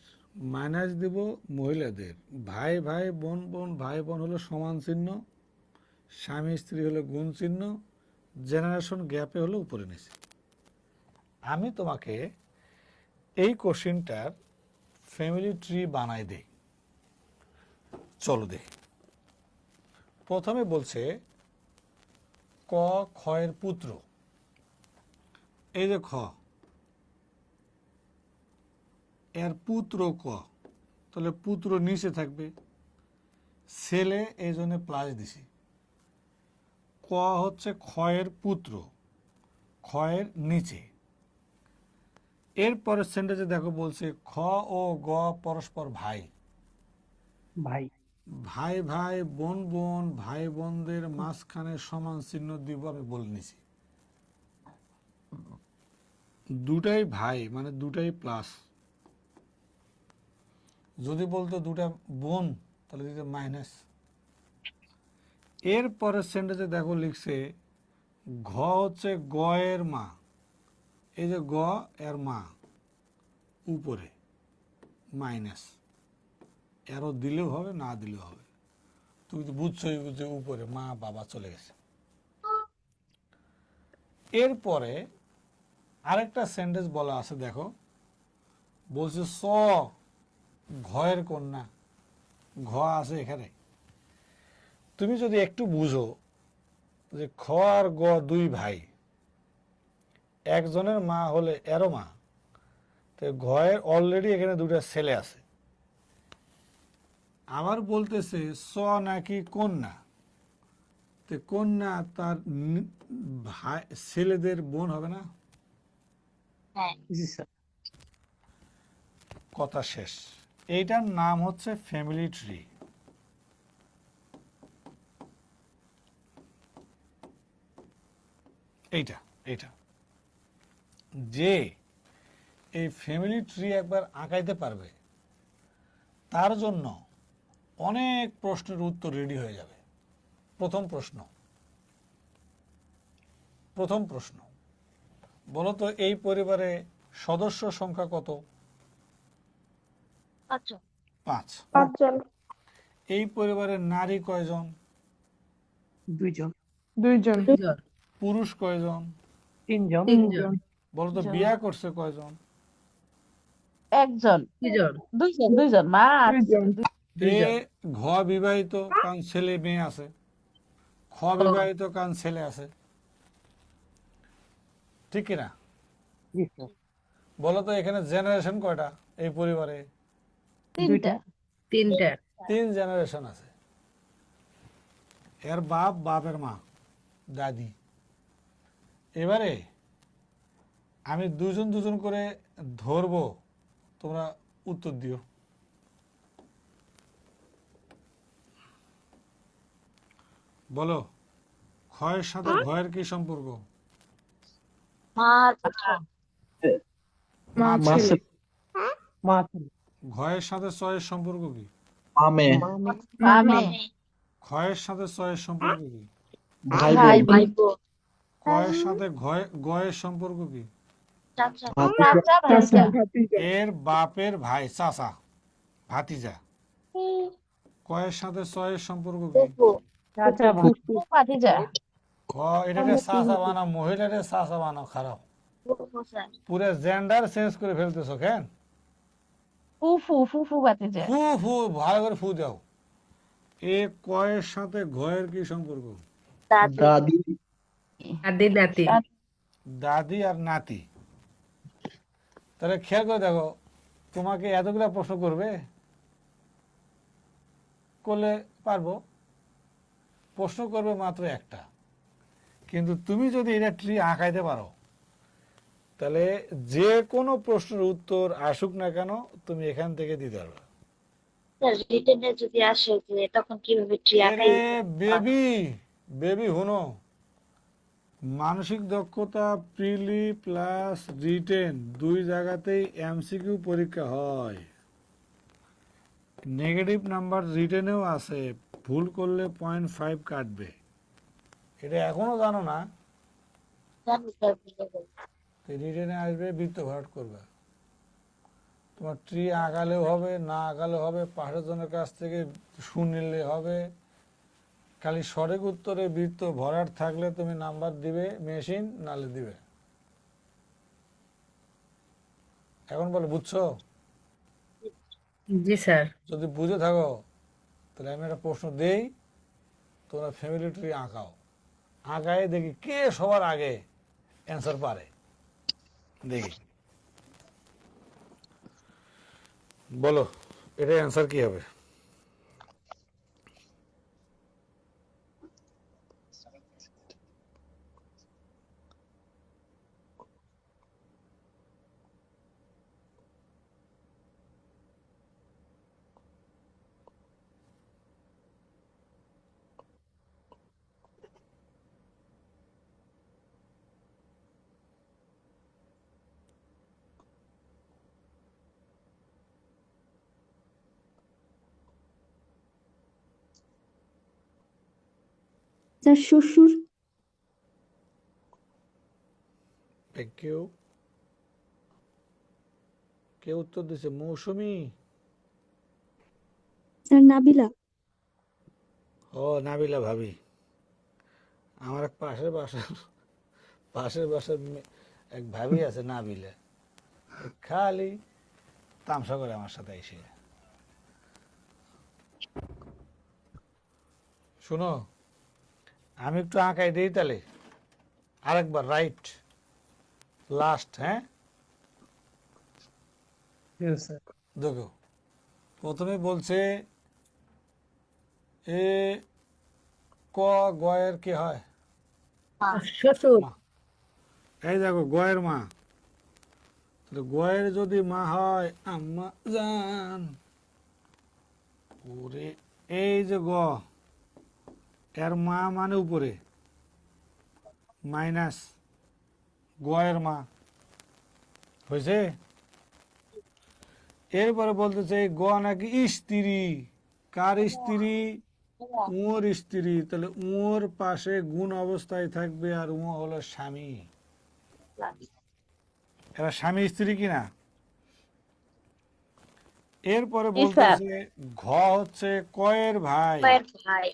মাইনাস দেব মহিলাদের, ভাই ভাই বোন বোন ভাই বোন হলো সমান চিহ্ন, স্বামী স্ত্রী হলো গুণ চিহ্ন, জেনারেশন গ্যাপে হলো উপরে নিচে। আমি তোমাকে এই কোশ্চেনটার ফ্যামিলি ট্রি বানাই দেই। চলো দেখি। প্রথমে বলছে ক খয়ের পুত্র, এই যে খ, এর পুত্র ক, তাহলে পুত্র নিচে থাকবে, ছেলে এই জন্য প্লাস দিছি। ক হচ্ছে খয়ের পুত্র, খয়ের নিচে। এরপরের সেন্টেন্সে দেখো বলছে খ ও গ পরস্পর ভাই, ভাই। ভাই ভাই বোন বোন ভাই বোনদের মাঝখানে সমান চিহ্ন দিব আমি বলে নিছি। দুটাই ভাই মানে দুটাই প্লাস। যদি বলতো দুটা বোন তাহলে দিতে মাইনাস। এরপরের সেন্টেন্সে দেখো লিখছে ঘ হচ্ছে গ এর মা, এই যে গ এর মা উপরে মাইনাস, এরও দিলেও হবে না দিলেও হবে, তুমি তো বুঝছোই যে উপরে মা বাবা চলে গেছে। এরপরে আরেকটা সেন্টেন্স বলা আছে দেখো, বলছে স ঘয়ের কন্যা, ঘ আছে এখানে। তুমি যদি একটু বুঝো যে খ আর গ দুই ভাই, একজনের মা হলে এরও মা, তো ঘয়ের অলরেডি এখানে দুটা ছেলে আছে। আবার বলতেছে স নাকি কন্যা, তো কন্যা তার ভাই ছেলেদের বোন হবে না? হ্যাঁ। জি স্যার। কথা শেষ। এইটার নাম হচ্ছে ফ্যামিলি ট্রি। এইটা এইটা যে এই ফ্যামিলি ট্রি একবার আঁকাইতে পারবে তার জন্য অনেক প্রশ্নের উত্তর রেডি হয়ে যাবে। প্রথম প্রশ্ন বলো তো, এই পরিবারে সদস্য সংখ্যা কত? আচ্ছা। 5। 5 জন। এই পরিবারে নারী কয়জন? 2 জন। 2 জন। পুরুষ কয়জন? 3 জন। 3 জন। বলো তো বিয়ে করছে কয়জন? 1 জন। 2 জন। 2 জন মা 2 জন। এ ঘ বিবাহিত, কারণ ছেলে মেয়ে আছে। খ বিবাহিত, কারণ ছেলে আছে। ঠিক কিনা? জি স্যার। বলো তো এখানে জেনারেশন কয়টা এই পরিবারে? 3টা। 3 জেনারেশন আছে। এর বাপ, বাপের মা, দাদি। এবারে আমি দুজন দুজন করে ধরবো, তোমরা উত্তর দিও। বলো, ক্ষয়ের সাথে ঘয়ের কি সম্পর্ক? মার পুত্র। মা মা ছেলে। ছেলে, মা ছেলে। ঘয়ের সাথে ছয়ের সম্পর্ক কি? মা মেয়ে, মামে। ক্ষয়ের সাথে ছয়ের সম্পর্ক কি? ভাই ভাই বোন, ভাই বোন। কয়ের সাথে গয়ের সম্পর্ক কি? চাচা। ভাতিজা, চাচা ভাইজা। ভাতিজা। এর বাপের ভাই, চাচা, ভাতিজা। কয়ের সাথে ছয়ের সম্পর্ক কি? ফুফু। চাচা ভাই। ফুফু। ভাতিজা। এটাকে চাচা বানাও, মহিলারে চাচা বানাও। খারাপ, ফুফু স্যার। পুরো জেন্ডার চেঞ্জ করে ফেলতেছো কেন? ফুফু ভাতিজা। ফু ফু, ভালো করে ফু দাও। এ কয়ের সাথে ঘয়ের কি সম্পর্ক? দাদি। দাদি, দাদি আর নাতি। তাহলে খেয়াল করে দেখো, তোমাকে এতগুলা প্রশ্ন করবে, করলে পারবো। প্রশ্ন করবে মাত্র একটা, কিন্তু তুমি যদি এটা ট্রি আঁকাইতে পারো, তাহলে যে কোনো প্রশ্নের উত্তর আসুক না কেন তুমি এখান থেকে দিতে পারবে। স্যার রিটেনে যদি আসে যে তখন কিভাবে ট্রি আঁকাই? বেবি হুনো, মানসিক দক্ষতা প্রিলি প্লাস রিটেন 2 জায়গাতেই এমসিকিউ পরীক্ষা হয়। নেগেটিভ নাম্বার রিটেনেও আছে, ভুল করলে 0.5 কাটবে। এটা এখনো জানো না? জানি স্যার, বুঝে গেল। রিটেনে আসবে, বৃত্ত ভরাট করবে। তোমার ট্রি আঁকালেও হবে, না আঁকালেও হবে, পাশের জনের কাছ থেকে শুনলে হবে। খালি সঠিক উত্তরে বৃত্ত ভরাট থাকলে তুমি নাম্বার দিবে, মেশিন নালে দিবে। এখন বলে বুঝছো? জি স্যার। যদি বুঝে থাকো তাহলে আমি একটা প্রশ্ন দেই, তোমরা ফ্যামিলি ট্রি আঁকাও। আঁকায় দেখি কে সবার আগে অ্যান্সার পারে। দেখি, বলো এটা অ্যান্সার কি হবে? স্যার শ্বশুর। কেউ কেউ উত্তর দিছে মৌসুমী। স্যার নাবিলা। ও নাবিলা ভাবি। আমার এক পাশের বাসার এক ভাবি আছে নাবিলা, খালি তামসা করে আমার সাথে এসে। শুনো, আমি একটু আঁকাই দিই তাহলে আরেকবার, রাইট লাস্ট। হ্যাঁ Yes, sir. দেখো, প্রথমে বলছে এ ক গয়ের কি হয়? শ্বশুর। মা। এই দেখো গয়ের মা, তাহলে গয়ের যদি মা হয় আম্মা জান, ওরে এই যে গ এর মা মানে উপরে মাইনাস গয়ের মা হয়েছে। এরপরে বলতেছে এই গ নাকি স্ত্রী, কার স্ত্রী? উঁর স্ত্রী, তাহলে উঁর পাশে গুণ অবস্থায় থাকবে আর উঁ হলো স্বামী। এরা স্বামী স্ত্রী কিনা? এরপরে জি স্যার। বলতেছে ঘ হচ্ছে কয়ের ভাই। কয়ের ভাই।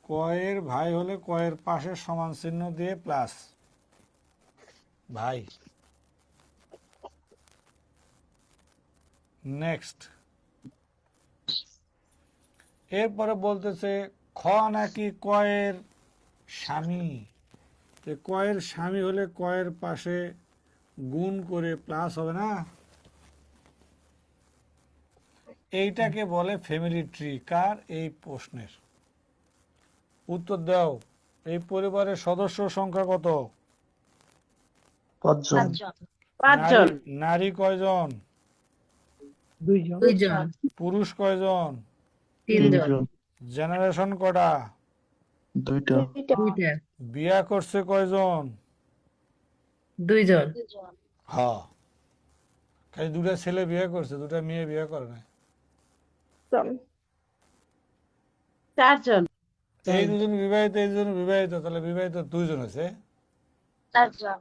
কয়ের ভাই হলে কয়ের পাশে সমান চিহ্ন দিয়ে প্লাস ভাই। নেক্সট, এরপরে বলতেছে খ নাকি কয়ের স্বামী। তো কয়ের স্বামী হলে কয়ের পাশে গুণ করে প্লাস হবে না? এইটাকে বলে ফ্যামিলি ট্রি। কার? এই প্রশ্নের উত্তর দাও। এই পরিবারের সদস্য সংখ্যা কত? 5 জন। 5 জন। 5 জন। নারী কয়জন? 2 জন। 2 জন। পুরুষ কয়জন? 3 জন। জেনারেশন কটা? 2টা। 2টা। বিয়া করছে কয়জন? 2 জন। 2 জন। হ্যাঁ, খালি দুটা ছেলে বিয়ে করছে, দুটা মেয়ে বিয়ে করে না। 4 জন। এই দুজন বিবাহিত, এই দুজন বিবাহিত, তাহলে বিবাহিত 2 জন আছে। 4 জন।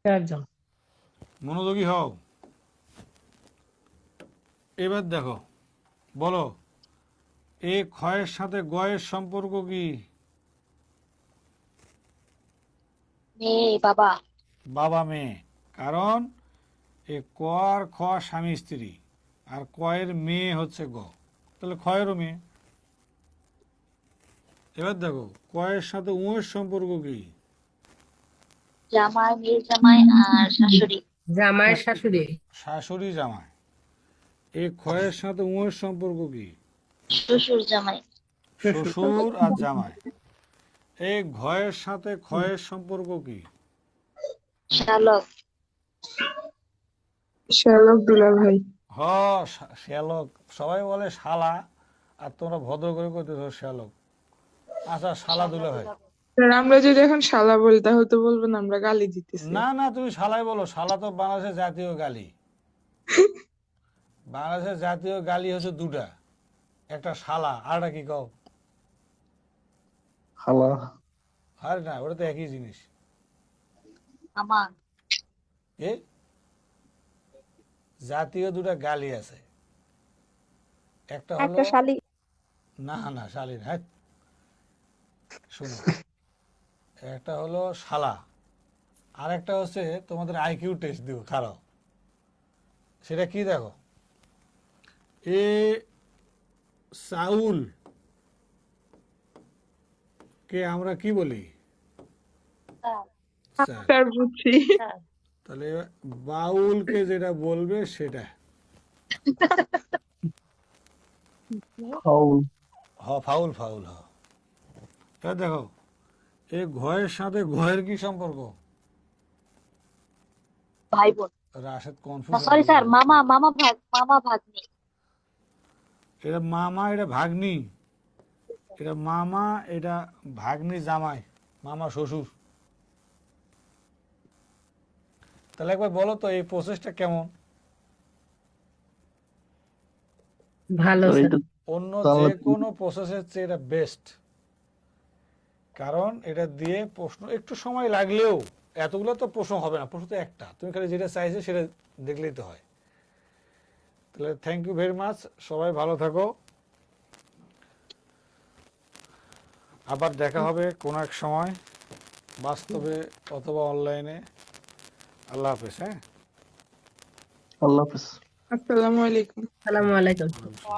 4 জন। মনোযোগী হও। এবার দেখো, বলো এ ক্ষয়ের সাথে গয়ের সম্পর্ক কি? মেয়ে বাবা। বাবা মেয়ে। কারণ এ ক আর খ স্বামী স্ত্রী, আর কয়ের মেয়ে হচ্ছে গ, তাহলে ক্ষয়েরও মেয়ে। এবার দেখো কয়ের সাথে উঁয়ের সম্পর্ক কি? জামাই, মেয়ে জামাই আর শাশুড়ি। জামাইয়ের শাশুড়ি। শাশুড়ি জামাই। এই ক্ষয়ের সাথে উঁয়ের সম্পর্ক কি? শ্বশুর জামাই। শ্বশুর আর জামাই। এই ঘয়ের সাথে ক্ষয়ের সম্পর্ক কি? শালক। শ্যালক দুলাভাই। হ, শ্যালক। সবাই বলে শালা, আর তোমরা ভদ্র করে করতেছ শ্যালক। আচ্ছা, শালা দুলা ভাই। স্যার আমরা যদি এখন শালা বলি তাহলে তো বলবেন আমরা গালি দিতেছি। না না, তুমি শালাই বলো। শালা তো বাংলাদেশের জাতীয় গালি। বাংলাদেশের জাতীয় গালি হচ্ছে দুটা, একটা শালা আর একটা কি কও? খালা। আরে না, ওটা তো একই জিনিস। আমার। এ জাতীয় দুটা গালি আছে, একটা হলো শালি। না না শালি না, হ্যাট। শোনো, একটা হলো শালা, আর একটা হচ্ছে তোমাদের আইকিউ টেস্ট দিব, খারাপ। সেটা কি দেখো, এ সাউল কে আমরা কি বলি? স্যার। স্যার বুঝছি। তাহলে বাউলকে যেটা বলবে সেটা ফাউল। ফাউল। ফাউল হ। এবার দেখো, এই ঘয়ের সাথে ঘয়ের কি সম্পর্ক? ভাই বোন। রাশেদ কনফিউজ। সরি স্যার, মামা ভাগ্নি। এটা মামা, এটা ভাগ্নি। এটা মামা, এটা ভাগ্নি জামাই, মামা শ্বশুর। তাহলে একবার বলো তো এই প্রসেসটা কেমন? ভালো স্যার। অন্য যে কোনো প্রসেসের চেয়ে এটা বেস্ট। কারণ এটা দিয়ে প্রশ্ন একটু সময় লাগলেও এতগুলো তো প্রশ্ন হবে না, প্রশ্ন তো একটা, তুমি খালি যেটা চাইছে সেটা দেখলেই তো হয়। তাহলে থ্যাংক ইউ ভেরি মাচ, সবাই ভালো থাকো। আবার দেখা হবে কোনো এক সময়, বাস্তবে অথবা অনলাইনে। আল্লাহ হাফেজ। হ্যাঁ, আল্লাহ হাফেজ। আসসালামু আলাইকুম। আসসালামু আলাইকুম।